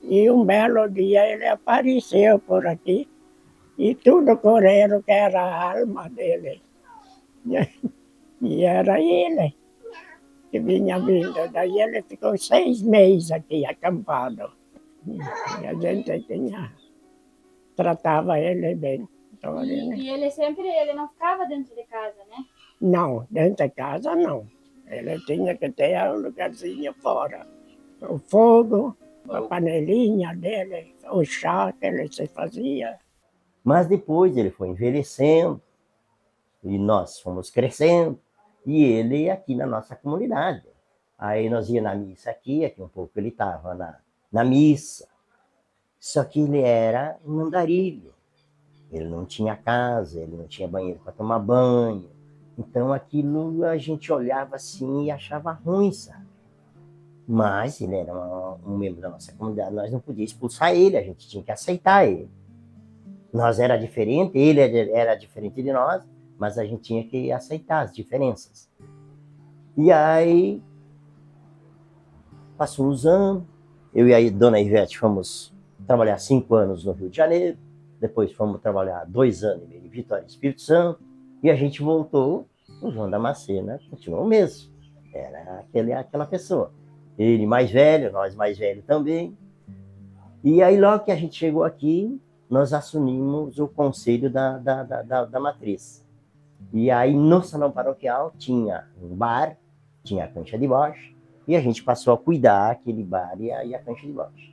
H: E um belo dia ele apareceu por aqui e tudo correram que era a alma dele. E era ele que vinha vindo. Daí ele ficou 6 meses aqui acampado. E a gente tratava ele bem.
B: E ele não ficava dentro de casa, né?
H: Não, dentro de casa não. Ele tinha que ter um lugarzinho fora. O fogo, a panelinha dele, o chá que ele se fazia.
F: Mas depois ele foi envelhecendo e nós fomos crescendo e ele aqui na nossa comunidade. Aí nós ia na missa aqui um pouco ele estava na missa. Só que ele era um andarilho. Ele não tinha casa, ele não tinha banheiro para tomar banho. Então aquilo a gente olhava assim e achava ruim, sabe? Mas ele era um membro da nossa comunidade, nós não podíamos expulsar ele, a gente tinha que aceitar ele. Nós era diferente, ele era diferente de nós, mas a gente tinha que aceitar as diferenças. E aí, passou uns anos, eu e a dona Ivete fomos trabalhar 5 anos no Rio de Janeiro, depois fomos trabalhar 2 anos e meio em Vitória, Espírito Santo, e a gente voltou, o João Damasceno continuou o mesmo, era aquela pessoa. Ele mais velho, nós mais velhos também. E aí, logo que a gente chegou aqui, nós assumimos o conselho da matriz. E aí, no salão paroquial, tinha um bar, tinha a cancha de bocha, e a gente passou a cuidar aquele bar e a cancha de bocha.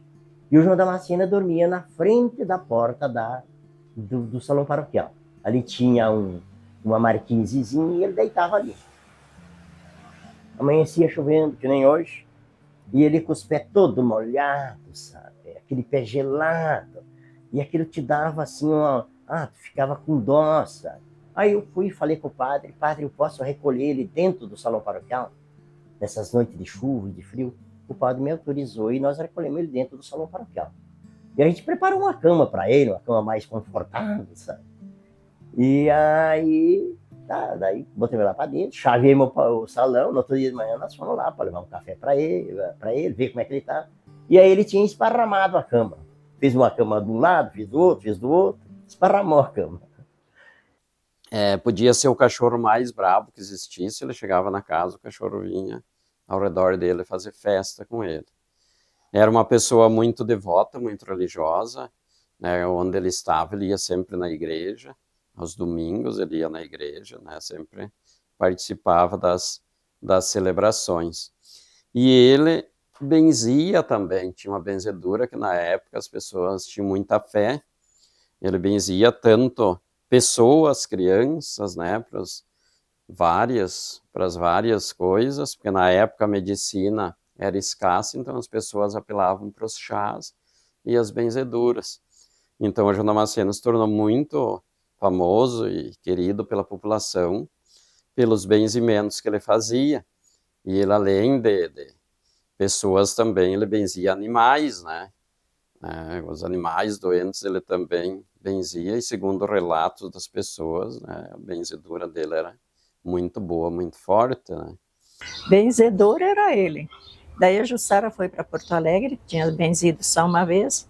F: E o João Damasceno dormia na frente da porta do salão paroquial. Ali tinha uma marquisezinha e ele deitava ali. Amanhecia chovendo, que nem hoje. E ele com os pés todo molhado, sabe? Aquele pé gelado. E aquilo te dava assim, tu ficava com dó, sabe? Aí eu fui e falei com o padre, eu posso recolher ele dentro do salão paroquial? Nessas noites de chuva e de frio. O padre me autorizou e nós recolhemos ele dentro do salão paroquial. E a gente preparou uma cama para ele, uma cama mais confortável, sabe? E aí, daí botei ele lá para dentro, chavei o salão, no outro dia de manhã nós fomos lá para levar um café para ele, ver como é que ele tá. E aí ele tinha esparramado a cama. Fiz uma cama de um lado, fiz do outro, esparramou a cama.
D: Podia ser o cachorro mais bravo que existisse, ele chegava na casa, o cachorro vinha ao redor dele fazer festa com ele. Era uma pessoa muito devota, muito religiosa, né? Onde ele estava, ele ia sempre na igreja, aos domingos ele ia na igreja, né? Sempre participava das celebrações. E ele benzia também, tinha uma benzedura que na época as pessoas tinham muita fé, ele benzia tanto pessoas, crianças, né? Para as várias coisas, porque na época a medicina era escassa, então as pessoas apelavam para os chás e as benzeduras. Então o João Damasceno se tornou muito famoso e querido pela população, pelos benzimentos que ele fazia. E ele, além de pessoas também, ele benzia animais, né? Os animais doentes ele também benzia, e segundo relatos das pessoas, né, a benzedura dele era muito boa, muito forte, né?
I: Benzedor era ele. Daí a Jussara foi para Porto Alegre, tinha benzido só uma vez.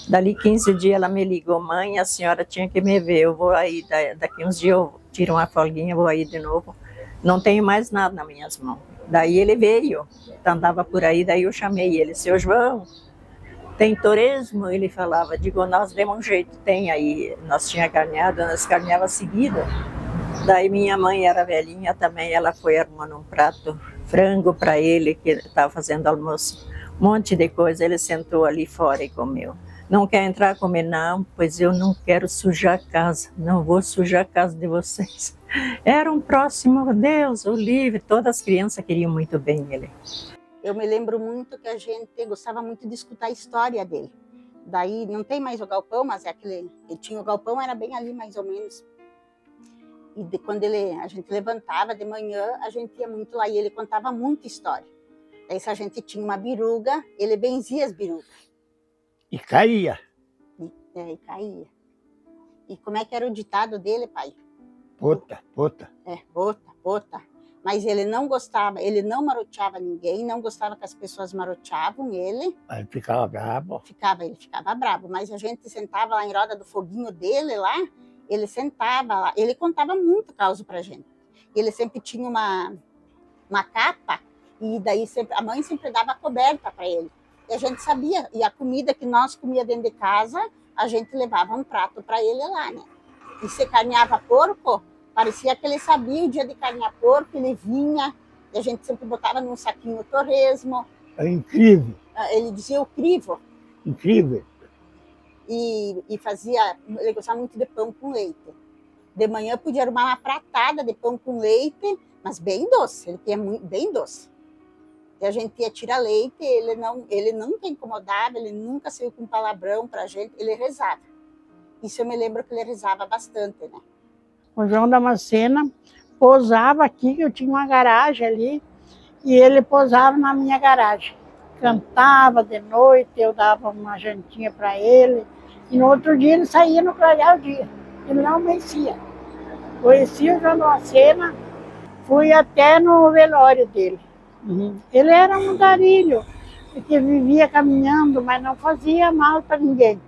I: Dali 15 dias ela me ligou, mãe, a senhora tinha que me ver, eu vou aí, daqui uns dias eu tiro uma folguinha, vou aí de novo. Não tenho mais nada nas minhas mãos. Daí ele veio, andava por aí, daí eu chamei ele, seu João, tem tourismo? Ele falava, digo, nós demos um jeito, tem aí, nós tinha carneado, nós carneava seguida. Daí minha mãe era velhinha também, ela foi arrumando um prato, frango para ele, que estava fazendo almoço, um monte de coisa, ele sentou ali fora e comeu. Não quer entrar comer? Não, pois eu não quero sujar a casa, não vou sujar a casa de vocês. Era um próximo, Deus, o livre, todas as crianças queriam muito bem ele.
J: Eu me lembro muito que a gente gostava muito de escutar a história dele. Daí não tem mais o galpão, mas ele tinha o galpão, era bem ali mais ou menos. E quando a gente levantava de manhã, a gente ia muito lá e ele contava muita história. Daí se a gente tinha uma biruga, ele benzia as birugas.
H: E caía.
J: E caía. E como é que era o ditado dele, pai?
H: Pota.
J: Pota. Mas ele não gostava, ele não maroteava ninguém, não gostava que as pessoas maroteavam ele.
H: Aí ficava bravo.
J: Ele ficava bravo, mas a gente sentava lá em roda do foguinho dele lá, ele sentava lá, ele contava muito caos pra gente. Ele sempre tinha uma capa, e daí sempre, a mãe sempre dava coberta para ele. E a gente sabia, e a comida que nós comia dentro de casa, a gente levava um prato para ele lá, né? E se carneava porco, parecia que ele sabia o dia de carnear porco, ele vinha, e a gente sempre botava num saquinho o torresmo.
H: É incrível.
J: Ele dizia o crivo.
H: Incrível.
J: E fazia, ele gostava muito de pão com leite. De manhã podia arrumar uma pratada de pão com leite, mas bem doce, ele tinha bem doce. E a gente ia tirar leite, ele nunca incomodava, ele nunca saiu com palavrão pra gente, ele rezava. Isso eu me lembro que ele rezava bastante, né?
H: O João Damasceno posava aqui, que eu tinha uma garagem ali, e ele posava na minha garagem. Cantava de noite, eu dava uma jantinha para ele, e no outro dia ele saía no clarear o dia. Ele não amanhecia. Conheci o João Damasceno, fui até no velório dele. Ele era um andarilho, que vivia caminhando, mas não fazia mal para ninguém.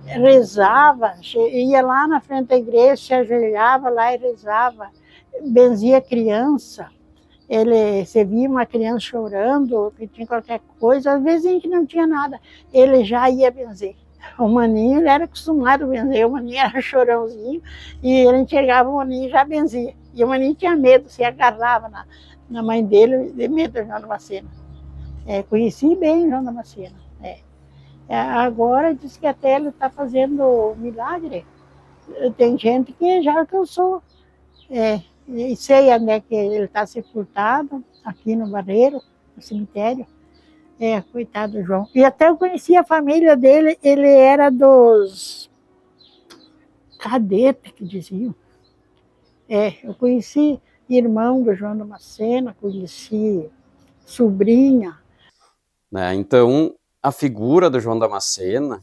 H: Rezava, ia lá na frente da igreja, se ajoelhava lá e rezava, benzia criança. Se via uma criança chorando, que tinha qualquer coisa, às vezes que não tinha nada, ele já ia benzer. O maninho, ele era acostumado a benzer, o maninho era chorãozinho, e ele enxergava o maninho e já benzia. E o maninho tinha medo, se agarrava na mãe dele, de medo do João Damasceno. Conheci bem o João Damasceno. Agora diz que até ele está fazendo milagre. Tem gente que já alcançou. E sei onde é que ele está sepultado, aqui no Barreiro, no cemitério. Coitado do João. E até eu conheci a família dele, ele era dos cadetes, que diziam. Eu conheci irmão do João Damasceno, conheci sobrinha.
D: Então, a figura do João Damasceno,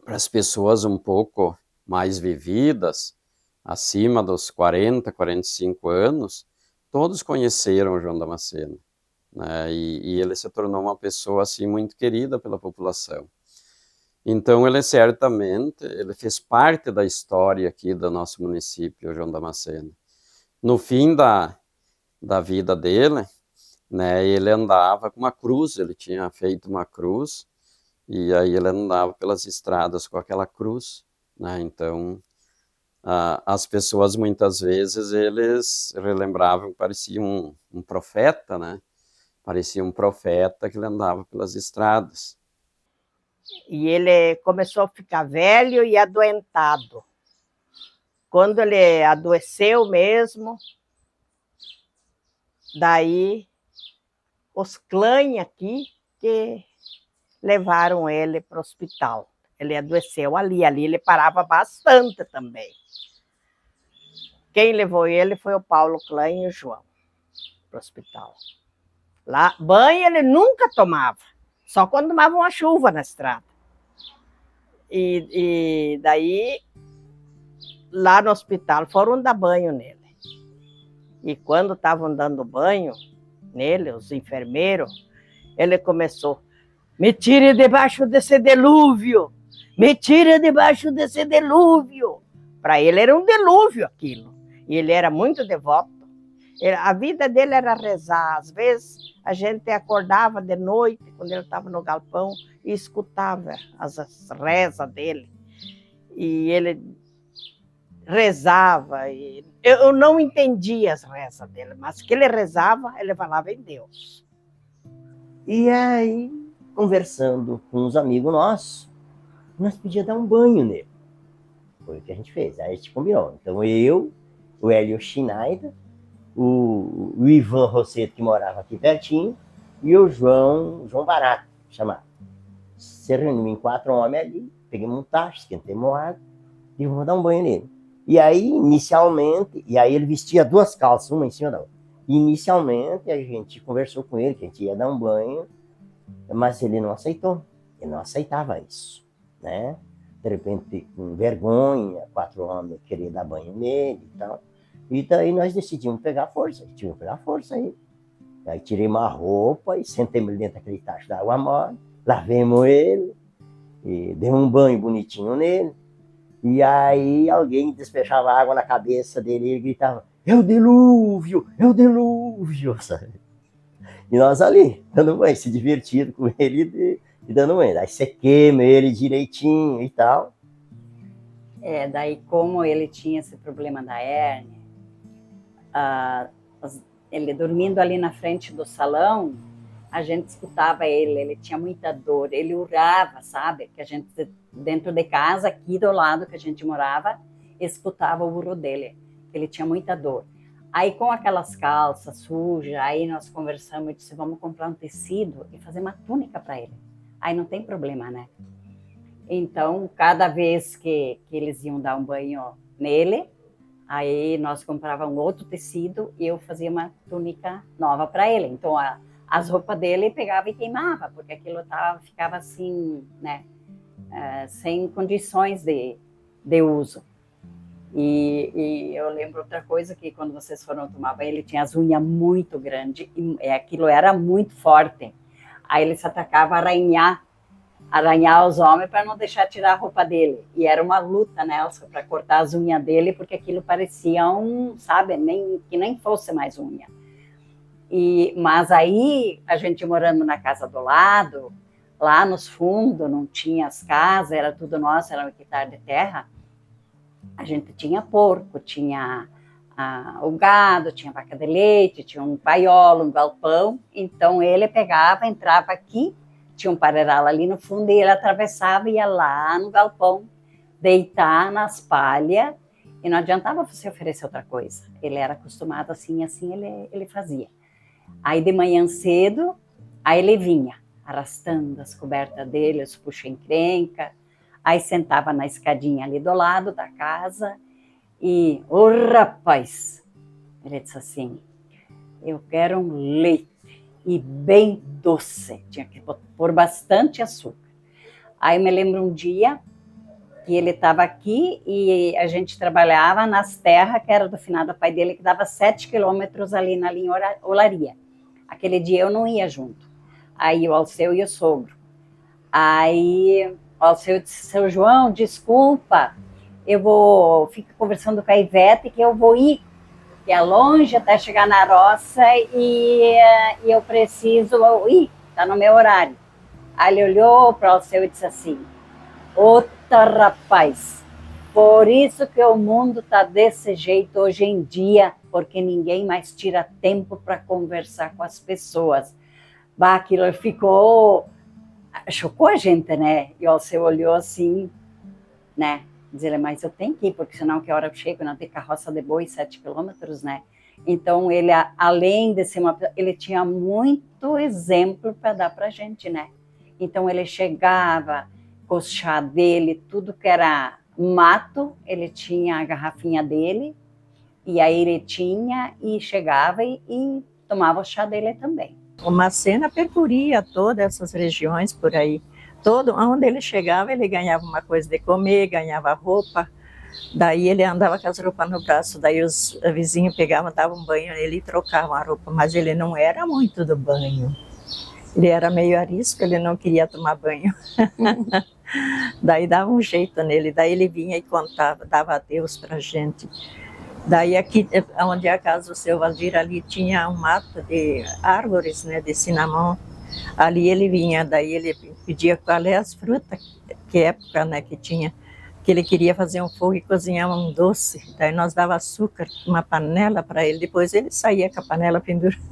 D: para as pessoas um pouco mais vividas, acima dos 40, 45 anos, todos conheceram o João Damasceno, né? E ele se tornou uma pessoa assim muito querida pela população. Então ele certamente, ele fez parte da história aqui do nosso município, o João Damasceno. No fim da vida dele, né, ele andava com uma cruz, ele tinha feito uma cruz, e aí ele andava pelas estradas com aquela cruz, né? Então as pessoas muitas vezes eles relembravam que parecia um profeta, né? Parecia um profeta que ele andava pelas estradas.
E: E ele começou a ficar velho e adoentado. Quando ele adoeceu mesmo, daí os clãs aqui que levaram ele para o hospital. Ele adoeceu ali ele parava bastante também. Quem levou ele foi o Paulo Clã e o João para o hospital. Lá, banho ele nunca tomava, só quando tomava uma chuva na estrada. E daí, lá no hospital, foram dar banho nele. E quando estavam dando banho nele, os enfermeiros, ele começou: me tire debaixo desse delúvio, me tire debaixo desse delúvio. Para ele era um delúvio aquilo. E ele era muito devoto. A vida dele era rezar. Às vezes a gente acordava de noite, quando ele estava no galpão, e escutava as rezas dele. E ele rezava. E eu não entendia as rezas dele, mas que ele rezava, ele falava em Deus.
F: E aí, conversando com uns amigos nossos, nós podíamos dar um banho nele. Foi o que a gente fez. Aí a gente combinou. Então eu, o Hélio Schneider, o Ivan Rosseto, que morava aqui pertinho, e o João Barato, chamado. Se reuniu em 4 homens ali, peguemos um tacho, esquentemos água e vamos dar um banho nele. E aí, inicialmente, ele vestia 2 calças, uma em cima da outra. Inicialmente, a gente conversou com ele, que a gente ia dar um banho, mas ele não aceitou. Ele não aceitava isso, né? De repente, com vergonha, 4 homens queriam dar banho nele e tal. E daí nós decidimos pegar força, tivemos que pegar força aí. Aí tirei uma roupa e sentei-me dentro daquele tacho d'água morna, lavemos ele, e dei um banho bonitinho nele. E aí alguém despejava água na cabeça dele e ele gritava, é o dilúvio, sabe? E nós ali, dando banho, se divertindo com ele e dando banho. Aí sequemos ele direitinho e tal.
G: Daí como ele tinha esse problema da hérnia, ele dormindo ali na frente do salão, a gente escutava ele tinha muita dor, ele urava, sabe? Que a gente, dentro de casa, aqui do lado que a gente morava, escutava o urro dele, ele tinha muita dor. Aí com aquelas calças sujas, aí nós conversamos e disse, vamos comprar um tecido e fazer uma túnica para ele. Aí não tem problema, né? Então, cada vez que eles iam dar um banho nele, aí nós comprávamos outro tecido e eu fazia uma túnica nova para ele. Então, as roupas dele pegava e queimava, porque aquilo ficava assim, né? Sem condições de uso. E eu lembro outra coisa, que quando vocês foram tomar banho, ele tinha as unhas muito grandes, e aquilo era muito forte. Aí ele se atacava a arranhar os homens para não deixar tirar a roupa dele. E era uma luta, Nelson, para cortar as unhas dele, porque aquilo parecia sabe, que nem fosse mais unha. Mas aí, a gente morando na casa do lado, lá nos fundos, não tinha as casas, era tudo nosso, era um hectare de terra, a gente tinha porco, tinha o gado, tinha vaca de leite, tinha um paiolo, um galpão. Então ele pegava, entrava aqui, tinha um pareral ali no fundo, e ele atravessava e ia lá no galpão, deitar nas palhas, e não adiantava você oferecer outra coisa. Ele era acostumado assim ele fazia. Aí de manhã cedo, aí ele vinha, arrastando as cobertas dele, os puxa-encrenca, aí sentava na escadinha ali do lado da casa, e, rapaz, ele disse assim, eu quero um leite, e bem doce, tinha que pôr bastante açúcar. Aí me lembro um dia que ele estava aqui e a gente trabalhava nas terras, que era do finado pai dele, que dava 7 quilômetros ali na linha Olaria. Aquele dia eu não ia junto. Aí o Alceu e o sogro. Aí o Alceu disse, seu João, desculpa, eu fico conversando com a Ivete que eu vou ir, que é longe até chegar na roça e eu preciso ir, está no meu horário. Aí ele olhou para o Alceu e disse assim, outra rapaz, por isso que o mundo está desse jeito hoje em dia, porque ninguém mais tira tempo para conversar com as pessoas. Bah, aquilo chocou a gente, né? E o Alceu olhou assim, né? Dizer, mas eu tenho que ir, porque senão que hora eu chego, não tem carroça de boi 7 quilômetros, né? Então, ele, além de ser ele tinha muito exemplo para dar para a gente, né? Então, ele chegava com o chá dele, tudo que era mato, ele tinha a garrafinha dele, e aí ele tinha, e chegava e tomava o chá dele também.
I: O Macena percorria todas essas regiões por aí. Onde ele chegava, ele ganhava uma coisa de comer, ganhava roupa. Daí ele andava com as roupas no braço, daí os vizinhos pegavam, davam banho nele e trocavam a roupa. Mas ele não era muito do banho. Ele era meio arisco, ele não queria tomar banho. Daí dava um jeito nele, daí ele vinha e contava, dava adeus pra gente. Daí aqui, onde é a casa do seu Valdir, ali tinha um mato de árvores, né, de cinamon. Ali ele vinha, daí ele pedia qual é as frutas, que época, né, que tinha, que ele queria fazer um fogo e cozinhar um doce. Daí nós dava açúcar, uma panela para ele, depois ele saía com a panela pendurada.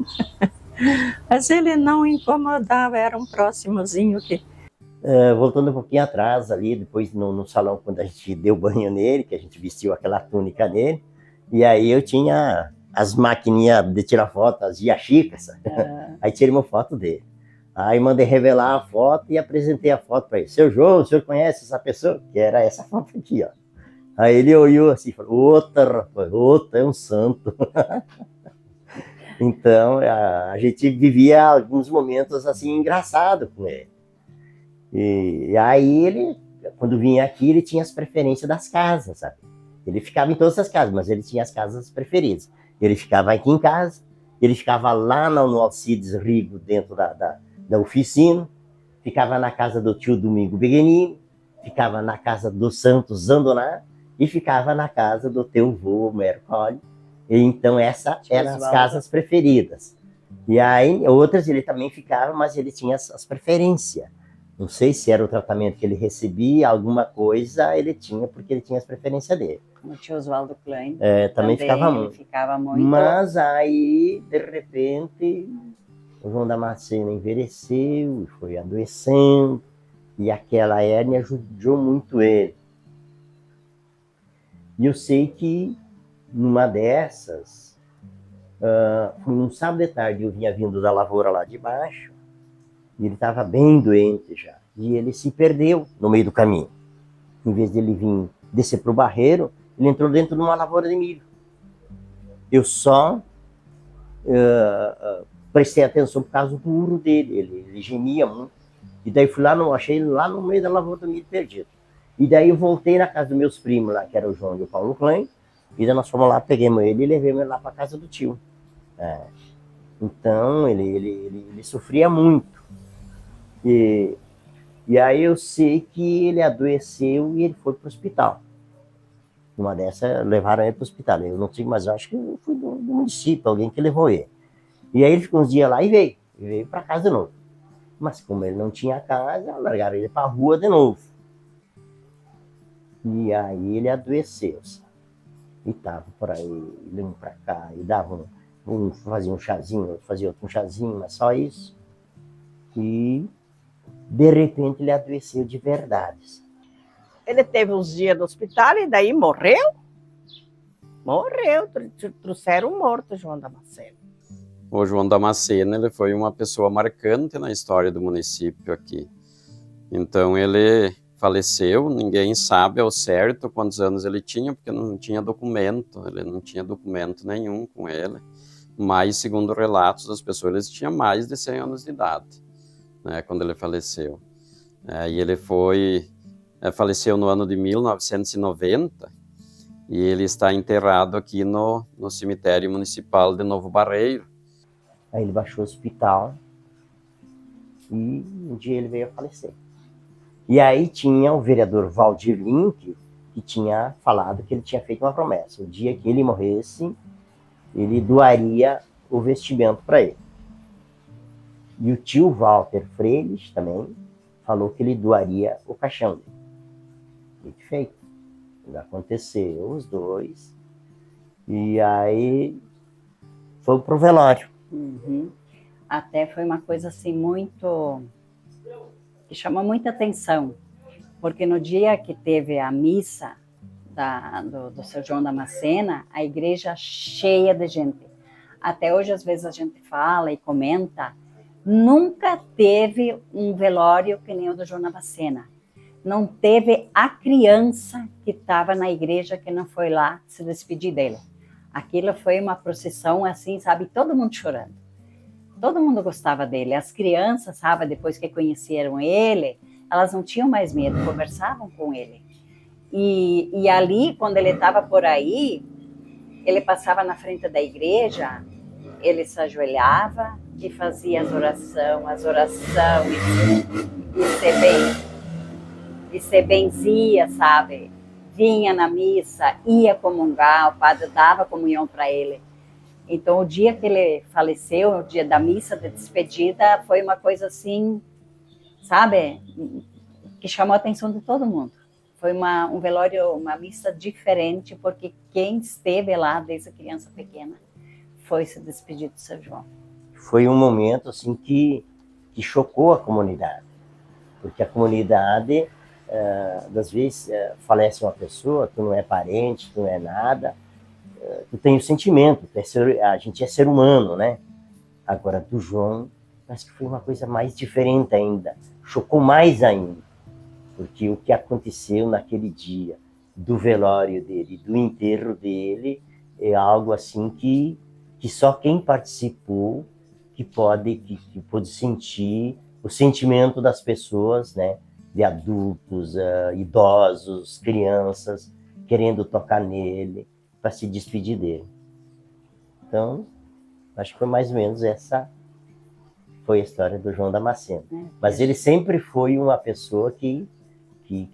I: Mas ele não incomodava, era um próximozinho que...
F: Voltando um pouquinho atrás ali, depois no salão, quando a gente deu banho nele, que a gente vestiu aquela túnica nele, e aí eu tinha as maquininhas de tirar foto, as Yashicas, aí tirei uma foto dele. Aí mandei revelar a foto e apresentei a foto para ele. Seu João, o senhor conhece essa pessoa? Que era essa foto aqui, ó. Aí ele olhou assim e falou, outra, é um santo. Então, a gente vivia alguns momentos assim engraçados com ele. E aí ele, quando vinha aqui, ele tinha as preferências das casas, sabe? Ele ficava em todas as casas, mas ele tinha as casas preferidas. Ele ficava aqui em casa, ele ficava lá no Alcides Rigo, dentro da oficina, ficava na casa do tio Domingo Beguenini, ficava na casa do Santos Zandoná e ficava na casa do teu vô Mercólio. Então, essas eram as casas preferidas. E aí, outras ele também ficava, mas ele tinha as preferências. Não sei se era o tratamento que ele recebia, alguma coisa ele tinha, porque ele tinha as preferências dele.
G: O tio Oswaldo Klein
F: também ficava muito.
G: Ficava muito.
F: Mas aí, de repente, o João Damasceno envelheceu, foi adoecendo, e aquela hérnia ajudou muito ele. E eu sei que, numa dessas, foi um sábado de tarde, eu vinha vindo da lavoura lá de baixo, e ele estava bem doente já. E ele se perdeu no meio do caminho. Em vez de ele vir descer para o barreiro, ele entrou dentro de uma lavoura de milho. Eu só prestei atenção por causa do urro dele. Ele gemia muito. E daí fui lá, achei ele lá no meio da lavoura do milho perdido. E daí eu voltei na casa dos meus primos lá, que era o João e o Paulo Klein. E daí nós fomos lá, peguemos ele e levemos ele lá para casa do tio. Então, ele sofria muito. E aí eu sei que ele adoeceu e ele foi para o hospital. Uma dessas, levaram ele para o hospital. Eu não sei, mas eu acho que foi do município, alguém que levou ele. E aí ele ficou uns dias lá e veio para casa de novo. Mas como ele não tinha casa, largaram ele para a rua de novo. E aí ele adoeceu, sabe? E tava por aí, indo para cá, e dava fazia um chazinho, outro fazia outro chazinho, mas só isso. E de repente ele adoeceu de verdade.
E: Ele teve uns dias no hospital e daí morreu. Morreu, trouxeram morto João Damasceno.
D: O João Damasceno, ele foi uma pessoa marcante na história do município aqui. Então ele faleceu, ninguém sabe ao certo quantos anos ele tinha, porque não tinha documento, ele não tinha documento nenhum com ele. Mas, segundo relatos das pessoas, ele tinha mais de 100 anos de idade, né, quando ele faleceu. E ele faleceu no ano de 1990, e ele está enterrado aqui no cemitério municipal de Novo Barreiro.
F: Aí ele baixou o hospital e um dia ele veio a falecer. E aí tinha o vereador Valdir Link, que tinha falado que ele tinha feito uma promessa. O dia que ele morresse, ele doaria o vestimento para ele. E o tio Walter Freitas também falou que ele doaria o caixão dele. E feito. Aconteceu os dois. E aí foi pro velório.
G: Até foi uma coisa assim muito... que chamou muita atenção. Porque no dia que teve a missa do seu João Damasceno, a igreja cheia de gente. Até hoje, às vezes, a gente fala e comenta, nunca teve um velório que nem o do João Damasceno. Não teve a criança que estava na igreja que não foi lá se despedir dele. Aquilo foi uma procissão assim, sabe, todo mundo chorando. Todo mundo gostava dele. As crianças, sabe, depois que conheceram ele, elas não tinham mais medo, conversavam com ele. E ali, quando ele estava por aí, ele passava na frente da igreja, ele se ajoelhava e fazia as orações, e se benzia, sabe? Vinha na missa, ia comungar, o padre dava comunhão para ele. Então, o dia que ele faleceu, o dia da missa de despedida, foi uma coisa assim, sabe? Que chamou a atenção de todo mundo. Foi um velório, uma missa diferente, porque quem esteve lá desde criança pequena foi se despedir do seu João.
F: Foi um momento assim que chocou a comunidade, porque a comunidade, às vezes, falece uma pessoa, tu não é parente, tu não é nada, tu tem o sentimento, a gente é ser humano, né? Agora, do João, acho que foi uma coisa mais diferente ainda, chocou mais ainda. Porque o que aconteceu naquele dia, do velório dele, do enterro dele, é algo assim que só quem participou que pôde sentir o sentimento das pessoas, né? De adultos, idosos, crianças, querendo tocar nele, para se despedir dele. Então, acho que foi mais ou menos essa foi a história do João Damasceno. Mas ele sempre foi uma pessoa que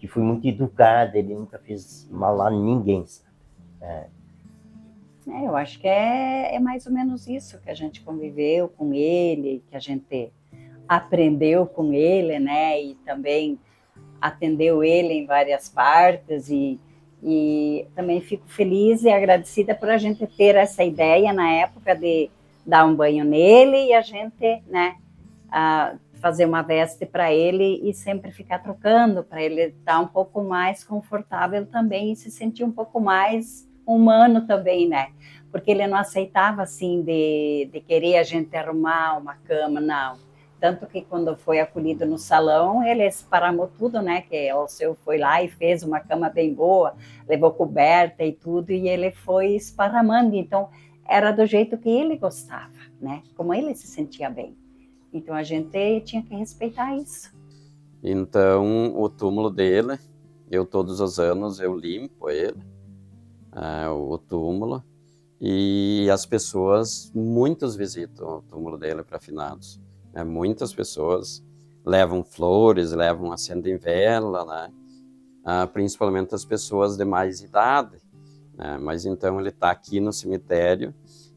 F: foi muito educada, ele nunca fez mal a ninguém.
G: Eu acho que é mais ou menos isso, que a gente conviveu com ele, que a gente aprendeu com ele, né? E também atendeu ele em várias partes e também fico feliz e agradecida por a gente ter essa ideia na época de dar um banho nele e a gente, né, fazer uma veste para ele e sempre ficar trocando, para ele estar um pouco mais confortável também e se sentir um pouco mais humano também, né? Porque ele não aceitava, assim, de querer a gente arrumar uma cama, não. Tanto que quando foi acolhido no salão, ele esparramou tudo, né? Que o seu foi lá e fez uma cama bem boa, levou coberta e tudo, e ele foi esparramando. Então, era do jeito que ele gostava, né? Como ele se sentia bem. Então, a gente tinha que respeitar isso.
D: Então, o túmulo dele, todos os anos, eu limpo ele, o túmulo, e as pessoas, muitos visitam o túmulo dele para finados. Muitas pessoas levam flores, acendem vela, né? Principalmente as pessoas de mais idade. Né? Mas então ele está aqui no cemitério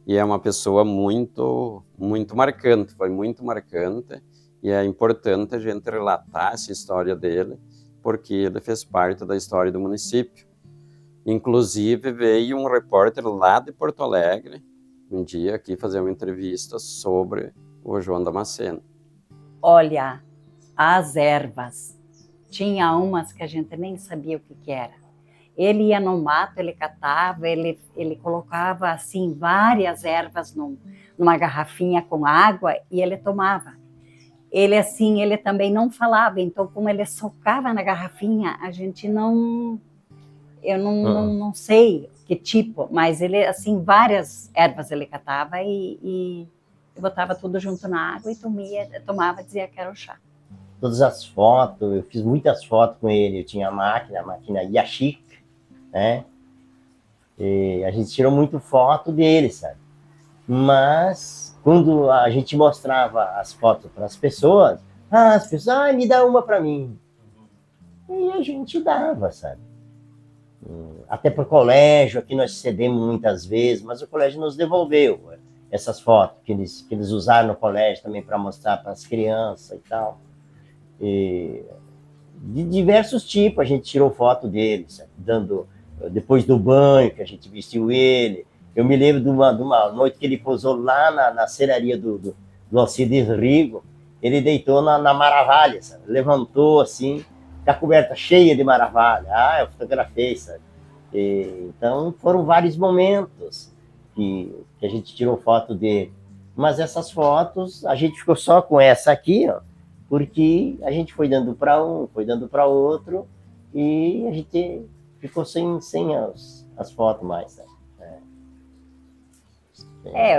D: e é uma pessoa muito, muito marcante, foi muito marcante. E é importante a gente relatar essa história dele, porque ele fez parte da história do município. Inclusive veio um repórter lá de Porto Alegre, um dia aqui fazer uma entrevista sobre o João Damasceno.
G: Olha, as ervas, tinha umas que a gente nem sabia o que era. Ele ia no mato, ele catava, ele colocava assim várias ervas numa garrafinha com água e ele tomava. Ele também não falava, então como ele socava na garrafinha, a gente eu não sei que tipo, mas ele assim várias ervas ele catava e eu botava tudo junto na água e tomava, dizia que era o chá.
F: Todas as fotos, eu fiz muitas fotos com ele, eu tinha a máquina Yashica, né? E a gente tirou muito foto dele, sabe? Mas quando a gente mostrava as fotos para as pessoas, me dá uma para mim. E a gente dava, sabe? Até para o colégio, aqui nós cedemos muitas vezes, mas o colégio nos devolveu essas fotos que eles usaram no colégio também para mostrar para as crianças e tal. E de diversos tipos a gente tirou foto dele, sabe? Depois do banho que a gente vestiu ele. Eu me lembro de uma noite que ele pousou lá na serraria do Alcides Rigo, ele deitou na maravalha, sabe? Levantou assim, com a coberta cheia de maravalha. Eu fotografei, sabe? Então foram vários momentos que a gente tirou foto dele. Mas essas fotos, a gente ficou só com essa aqui, ó, porque a gente foi dando para um, foi dando para outro, e a gente ficou sem as fotos mais. Sabe?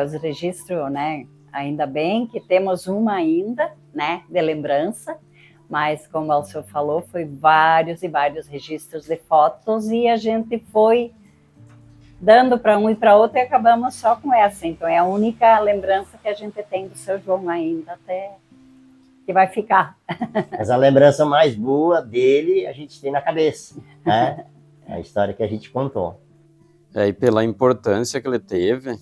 G: Os registros, né? Ainda bem que temos uma ainda, né, de lembrança, mas como o Alceu falou, foi vários e vários registros de fotos e a gente foi dando para um e para outro e acabamos só com essa. Então é a única lembrança que a gente tem do seu João ainda, até que vai ficar.
F: Mas a lembrança mais boa dele a gente tem na cabeça, né? A história que a gente contou.
D: E pela importância que ele teve,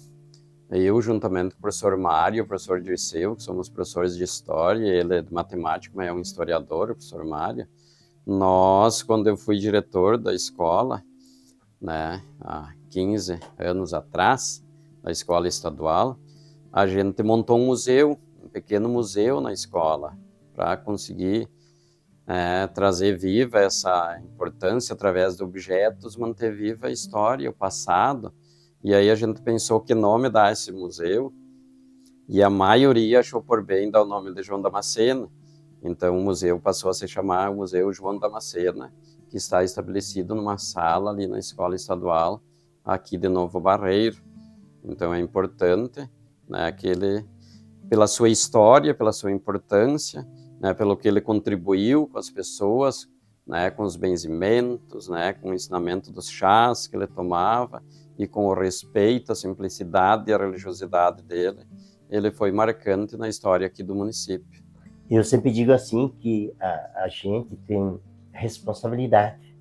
D: eu, juntamente com o professor Mário e o professor Dirceu, que somos professores de história, ele é de matemática, mas é um historiador, o professor Mário, nós, quando eu fui diretor da escola, né, há 15 anos atrás, da escola estadual, a gente montou um museu, um pequeno museu na escola, para conseguir trazer viva essa importância através de objetos, manter viva a história, o passado. E aí a gente pensou que nome dar esse museu, e a maioria achou por bem dar o nome de João Damasceno. Então o museu passou a se chamar Museu João Damasceno, que está estabelecido numa sala ali na escola estadual, aqui de Novo Barreiro. Então é importante, né, que ele, pela sua história, pela sua importância, né, pelo que ele contribuiu com as pessoas, né, com os benzimentos, né, com o ensinamento dos chás que ele tomava e com o respeito, a simplicidade e a religiosidade dele, ele foi marcante na história aqui do município.
F: Eu sempre digo assim que a gente tem responsabilidade.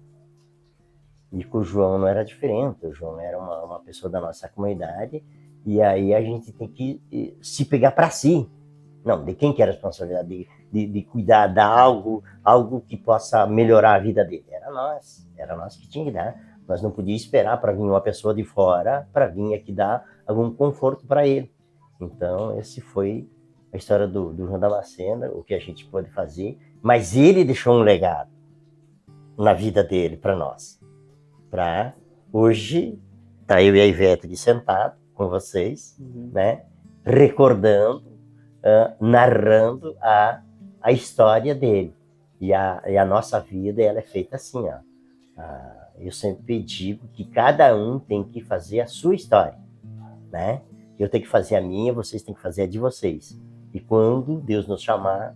F: E com o João não era diferente. O João era uma pessoa da nossa comunidade e aí a gente tem que se pegar para si. Não, de quem que era a responsabilidade de cuidar, dar algo que possa melhorar a vida dele. Era nós que tinha que dar. Nós não podíamos esperar para vir uma pessoa de fora para vir aqui dar algum conforto para ele. Então, esse foi a história do João Damascena, o que a gente pôde fazer. Mas ele deixou um legado na vida dele para nós. Para hoje, tá eu e a Ivete aqui sentados com vocês, né? Recordando, narrando a história dele. E a nossa vida, ela é feita assim, ó. Eu sempre digo que cada um tem que fazer a sua história, né? Eu tenho que fazer a minha, vocês têm que fazer a de vocês. E quando Deus nos chamar,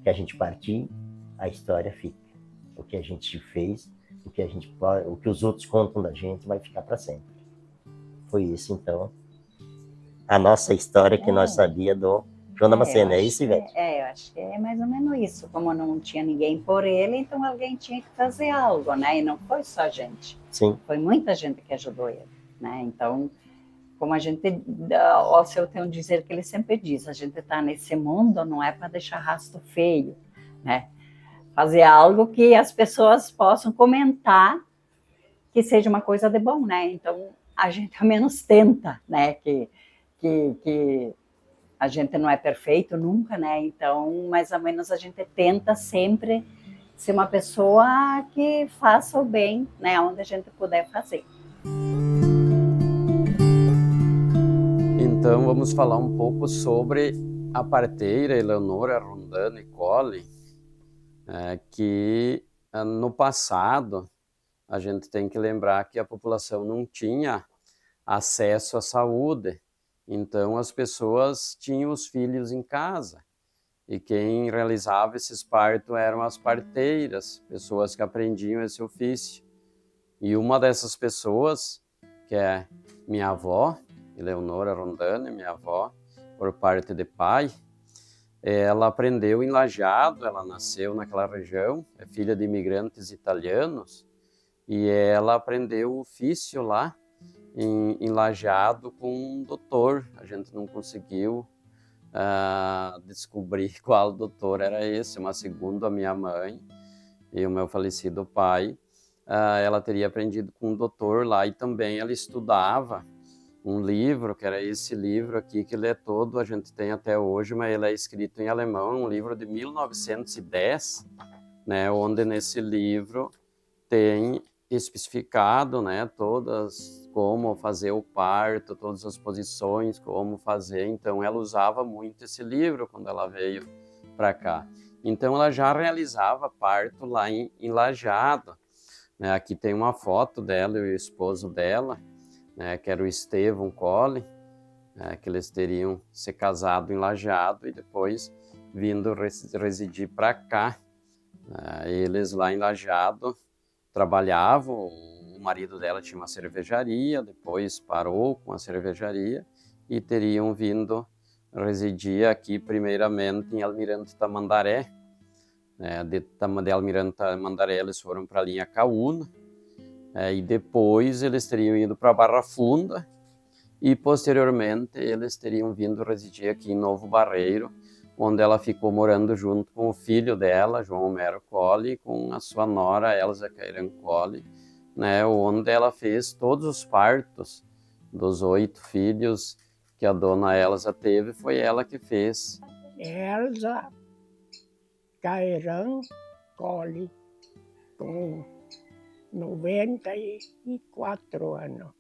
F: que a gente partir, a história fica. O que a gente fez, o que os outros contam da gente vai ficar para sempre. Foi isso, então, a nossa história que nós sabia do João Damasceno. É isso, Ivete?
G: Eu acho que é mais ou menos isso. Como não tinha ninguém por ele, então alguém tinha que fazer algo, né? E não foi só a gente.
F: Sim.
G: Foi muita gente que ajudou ele, né? Então, como a gente, o seu tem um dizer que ele sempre diz, a gente está nesse mundo não é para deixar rastro feio, né? Fazer algo que as pessoas possam comentar que seja uma coisa de bom, né? Então, a gente ao menos tenta, né? Que a gente não é perfeito nunca, né? Então, mais ou menos a gente tenta sempre ser uma pessoa que faça o bem, né? Onde a gente puder fazer.
D: Então, vamos falar um pouco sobre a parteira Eleonora Rondani Colli, que no passado a gente tem que lembrar que a população não tinha acesso à saúde, então as pessoas tinham os filhos em casa e quem realizava esses partos eram as parteiras, pessoas que aprendiam esse ofício. E uma dessas pessoas, que é minha avó, Eleonora Rondani, minha avó, por parte de pai, ela aprendeu em Lajeado, ela nasceu naquela região, é filha de imigrantes italianos, e ela aprendeu o ofício lá em Lajeado com um doutor. A gente não conseguiu descobrir qual doutor era esse, mas segundo a minha mãe e o meu falecido pai, ela teria aprendido com um doutor lá e também ela estudava um livro, que era esse livro aqui, que ele é todo, a gente tem até hoje, mas ele é escrito em alemão, um livro de 1910, né, onde nesse livro tem especificado, né, todas, como fazer o parto, todas as posições, como fazer. Então ela usava muito esse livro quando ela veio para cá. Então ela já realizava parto lá em Lajeado, né, aqui tem uma foto dela e o esposo dela, né, que era o Estevão Colli, que eles teriam se casado em Lajeado e depois vindo residir para cá. Eles lá em Lajeado trabalhavam, o marido dela tinha uma cervejaria, depois parou com a cervejaria e teriam vindo residir aqui primeiramente em Almirante Tamandaré. De Almirante Tamandaré eles foram para a linha Caúna, e depois eles teriam ido para Barra Funda e posteriormente eles teriam vindo residir aqui em Novo Barreiro, onde ela ficou morando junto com o filho dela, João Homero Colli, e com a sua nora, Elza Cairan Colli, né, onde ela fez todos os partos dos 8 filhos que a dona Elza teve, foi ela que fez.
H: Elza Cairan Colli, com 94 anos,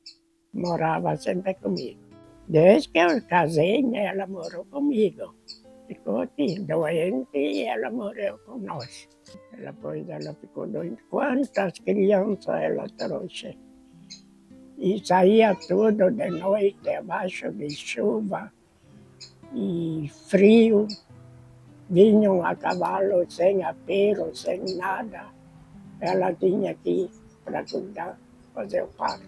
H: morava sempre comigo. Desde que eu casei, ela morou comigo. Ficou aqui, doente, e ela morreu com nós. Depois ela ficou doente. Quantas crianças ela trouxe? E saía tudo de noite, abaixo de chuva e frio. Vinham a cavalo, sem apelo, sem nada. ela tinha que ir para cuidar, fazer o parto.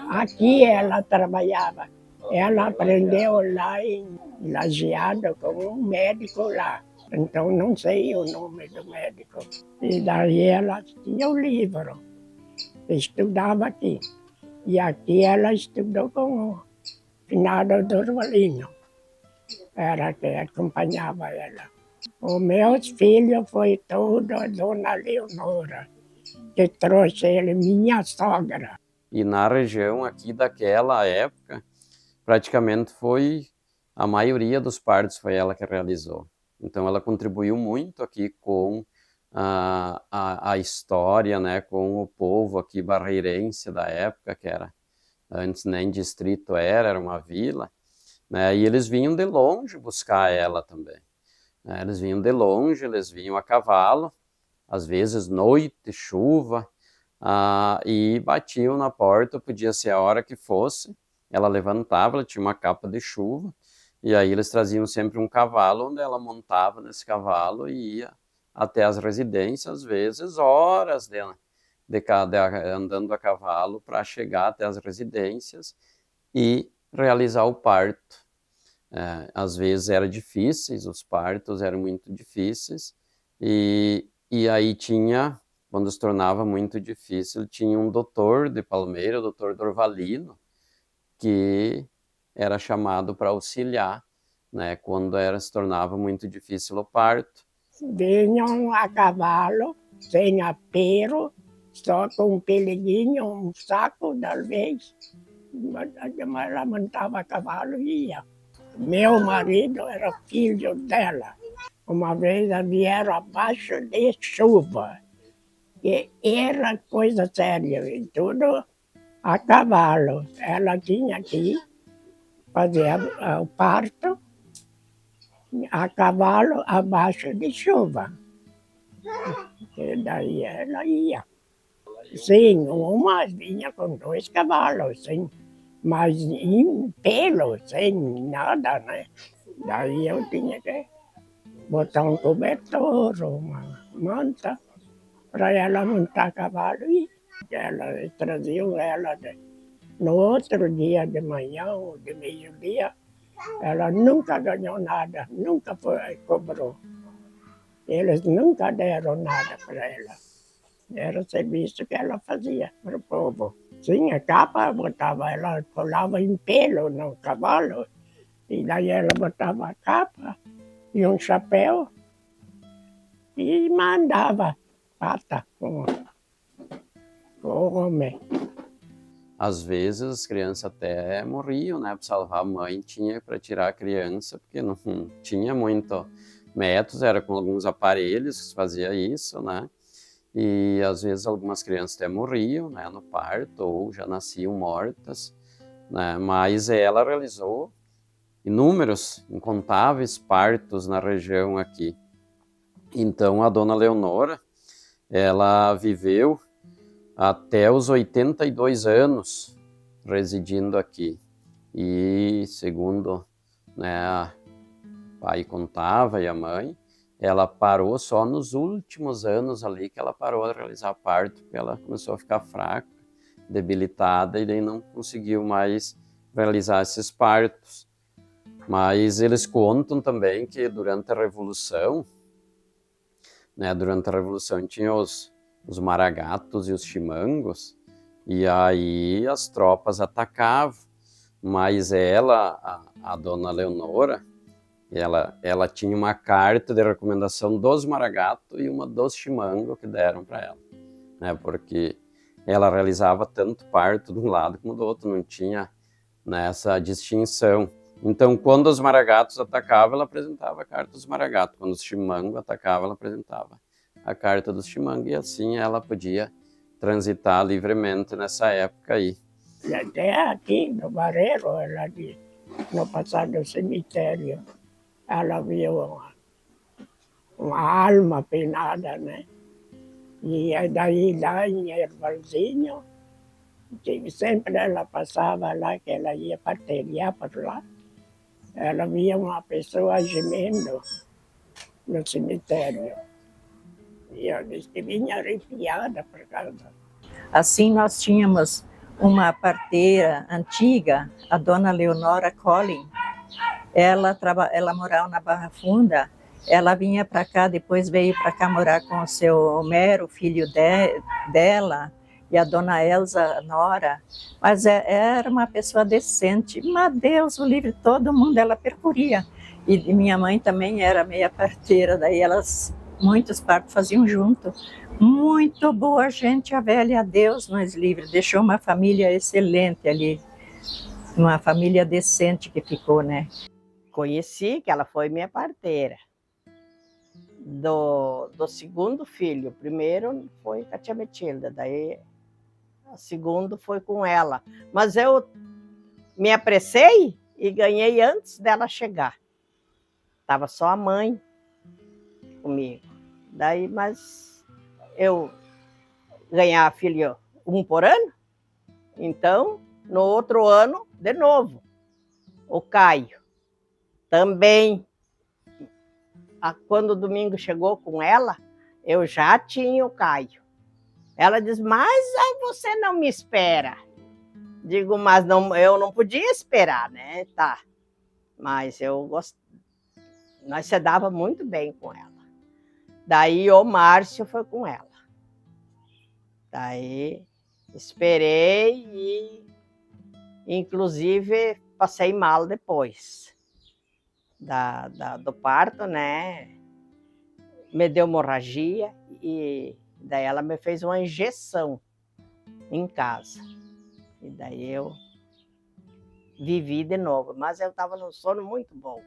H: Aqui ela trabalhava. Ela aprendeu lá em Lajeado com um médico lá. Então não sei o nome do médico. E daí ela tinha o livro. Estudava aqui. E aqui ela estudou com o finado Durvalino. Era que acompanhava ela. Os meus filhos foi tudo a dona Leonora, que trouxe ele, minha sogra.
D: E na região aqui daquela época, praticamente foi a maioria dos partos foi ela que realizou. Então ela contribuiu muito aqui com a história, né, com o povo aqui barreirense da época, que era antes nem distrito era uma vila, né, e eles vinham de longe buscar ela também. Né, eles vinham de longe, eles vinham a cavalo, às vezes noite, chuva, e batiam na porta, podia ser a hora que fosse, ela levantava, ela tinha uma capa de chuva, e aí eles traziam sempre um cavalo, onde ela montava nesse cavalo e ia até as residências, às vezes horas andando a cavalo para chegar até as residências e realizar o parto. Às vezes eram difíceis, os partos eram muito difíceis, e aí tinha, quando se tornava muito difícil, tinha um doutor de Palmeira, o doutor Dorvalino, que era chamado para auxiliar, né, quando se tornava muito difícil o parto.
H: Vinham a cavalo, sem apero, só com um peleguinho, um saco, talvez. Ela montava a cavalo e ia. Meu marido era filho dela. Uma vez vieram abaixo de chuva. E era coisa séria, e tudo a cavalo. Ela tinha que fazer o parto a cavalo abaixo de chuva. E daí ela ia. Sim, uma vinha com 2 cavalos, sim, mas em pelo, sem nada, né? Daí eu tinha que botar um cobertor, uma manta, para ela montar cavalo e traziam ela no outro dia de manhã ou de meio-dia. Ela nunca ganhou nada, nunca cobrou. Eles nunca deram nada para ela. Era o serviço que ela fazia para o povo. Sim, a capa botava, ela colava em pelo no cavalo, e daí ela botava a capa e um chapéu e mandava pata com o homem.
D: Às vezes as crianças até morriam, né? Para salvar a mãe, tinha para tirar a criança, porque não tinha muito métodos, era com alguns aparelhos que se fazia isso, né? E às vezes algumas crianças até morriam, né, no parto, ou já nasciam mortas, né? Mas ela realizou inúmeros, incontáveis partos na região aqui. Então a dona Leonora, ela viveu até os 82 anos residindo aqui. E segundo, né, o pai contava e a mãe, ela parou só nos últimos anos ali que ela parou de realizar parto, porque ela começou a ficar fraca, debilitada, e daí não conseguiu mais realizar esses partos. Mas eles contam também que durante a Revolução, né, tinha os maragatos e os chimangos, e aí as tropas atacavam, mas ela, a dona Leonora, ela tinha uma carta de recomendação dos maragatos e uma dos chimangos que deram para ela, né, porque ela realizava tanto parto de um lado como do outro, não tinha, né, essa distinção. Então, quando os maragatos atacavam, ela apresentava a carta dos maragatos, quando os chimangos atacavam, ela apresentava a carta dos chimangos, e assim ela podia transitar livremente nessa época aí.
H: E até aqui no Barreiro, ela no passado do cemitério, ela viu uma alma penada, né? E daí lá em Ervalzinho, sempre ela passava lá, que ela ia patrulhar por lá, ela via uma pessoa gemendo no cemitério. E eu disse que vinha arrepiada por causa.
I: Assim, nós tínhamos uma parteira antiga, a dona Leonora Collin. Ela morava na Barra Funda. Ela vinha para cá, depois veio para cá morar com o seu Homero, filho dela, e a dona Elza Nora. Mas era uma pessoa decente. Mas Deus o livre, todo mundo ela percorria. E minha mãe também era meia parteira, daí muitos partos faziam junto. Muito boa gente, a velha, Deus nos livre. Deixou uma família excelente ali. Uma família decente que ficou, né?
E: Conheci que ela foi minha parteira. Do segundo filho, o primeiro foi com a tia Betilda, daí o segundo foi com ela. Mas eu me apressei e ganhei antes dela chegar. Estava só a mãe comigo. Daí, mas eu ganhava filho um por ano, então no outro ano, de novo, o Caio. Também, quando o domingo chegou com ela, eu já tinha o Caio. Ela diz, mas aí você não me espera. Digo, mas não, eu não podia esperar, né? Tá. Mas nós se dava muito bem com ela. Daí o Márcio foi com ela. Daí esperei e, inclusive, passei mal depois do parto, né? Me deu hemorragia e daí ela me fez uma injeção em casa. E daí eu vivi de novo, mas eu estava num sono muito bom.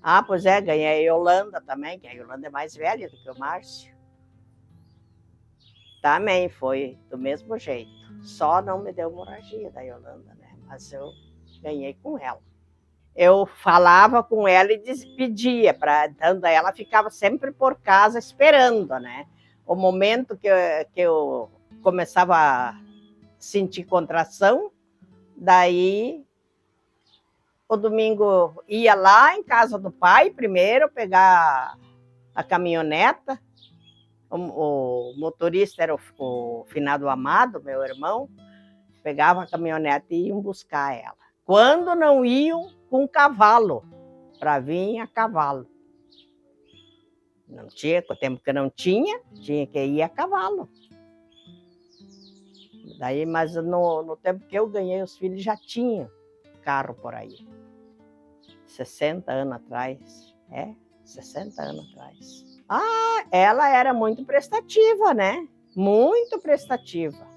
E: Ah, pois é, ganhei a Yolanda também, que a Yolanda é mais velha do que o Márcio. Também foi do mesmo jeito. Só não me deu hemorragia da Yolanda, né? Mas eu ganhei com ela. Eu falava com ela e pedia, então ela ficava sempre por casa esperando, né? O momento que eu começava a sentir contração, daí o domingo ia lá em casa do pai primeiro, pegar a caminhoneta. O motorista era o finado Amado, meu irmão, pegava a caminhoneta e iam buscar ela. Quando não iam com cavalo, para vir a cavalo. Não tinha, com o tempo que não tinha que ir a cavalo. Daí, mas no tempo que eu ganhei os filhos, já tinha carro por aí. 60 anos atrás. 60 anos atrás. Ah, ela era muito prestativa, né? Muito prestativa.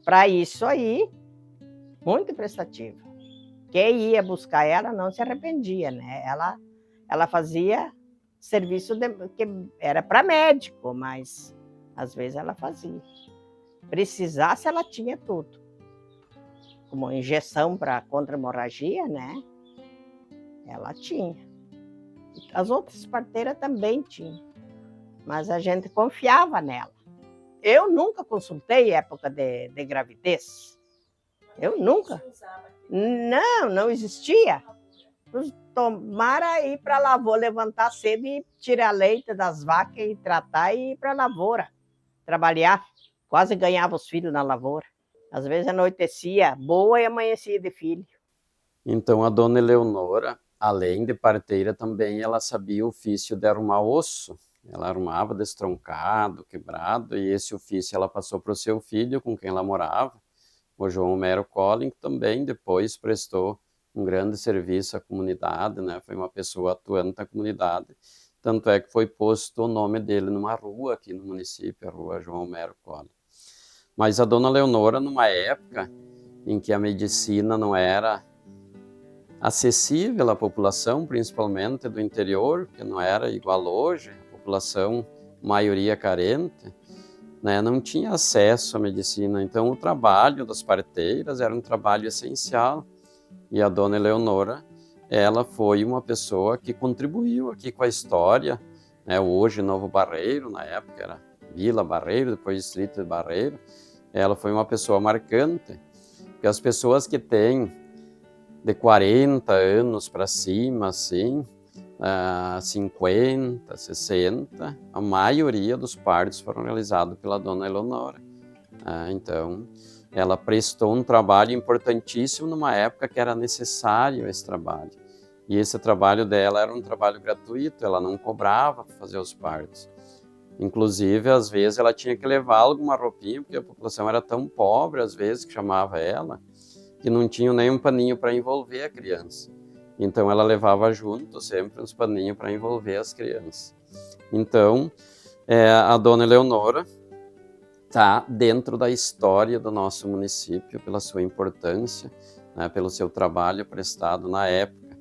E: Para isso aí, muito prestativa. Quem ia buscar ela não se arrependia, né? Ela fazia serviço que era para médico, mas às vezes ela fazia. Precisasse, ela tinha tudo. Como injeção contra hemorragia, né? Ela tinha. As outras parteiras também tinham, mas a gente confiava nela. Eu nunca consultei época de gravidez. Eu nunca. Não existia. Tomara ir para a lavoura, levantar cedo e tirar leite das vacas e tratar e ir para a lavoura, trabalhar. Quase ganhava os filhos na lavoura. Às vezes anoitecia boa e amanhecia de filho.
D: Então a dona Eleonora, além de parteira, também ela sabia o ofício de arrumar osso. Ela arrumava destroncado, quebrado, e esse ofício ela passou para o seu filho, com quem ela morava, o João Homero Collin, que também depois prestou um grande serviço à comunidade, né? Foi uma pessoa atuante na comunidade, tanto é que foi posto o nome dele numa rua aqui no município, a rua João Homero Collin. Mas a dona Leonora, numa época em que a medicina não era acessível à população, principalmente do interior, que não era igual hoje, a população, maioria carente, né, não tinha acesso à medicina. Então o trabalho das parteiras era um trabalho essencial. E a dona Eleonora, ela foi uma pessoa que contribuiu aqui com a história, né, hoje Novo Barreiro, na época era Vila Barreiro, depois Distrito de Barreiro. Ela foi uma pessoa marcante, porque as pessoas que têm de 40 anos para cima, assim, 50, 60, a maioria dos partos foram realizados pela dona Eleonora. Então, ela prestou um trabalho importantíssimo numa época que era necessário esse trabalho. E esse trabalho dela era um trabalho gratuito, ela não cobrava para fazer os partos. Inclusive, às vezes, ela tinha que levar alguma roupinha, porque a população era tão pobre, às vezes, que chamava ela, que não tinha nem um paninho para envolver a criança. Então, ela levava junto sempre uns paninhos para envolver as crianças. Então, a dona Eleonora está dentro da história do nosso município, pela sua importância, né, pelo seu trabalho prestado na época.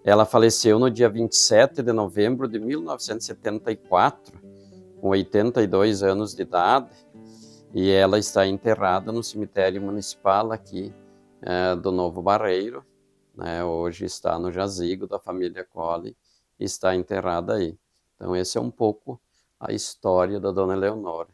D: Ela faleceu no dia 27 de novembro de 1974, com 82 anos de idade, e ela está enterrada no cemitério municipal aqui do Novo Barreiro, né, hoje está no jazigo da família Colli, e está enterrada aí. Então, esse é um pouco a história da dona Eleonora.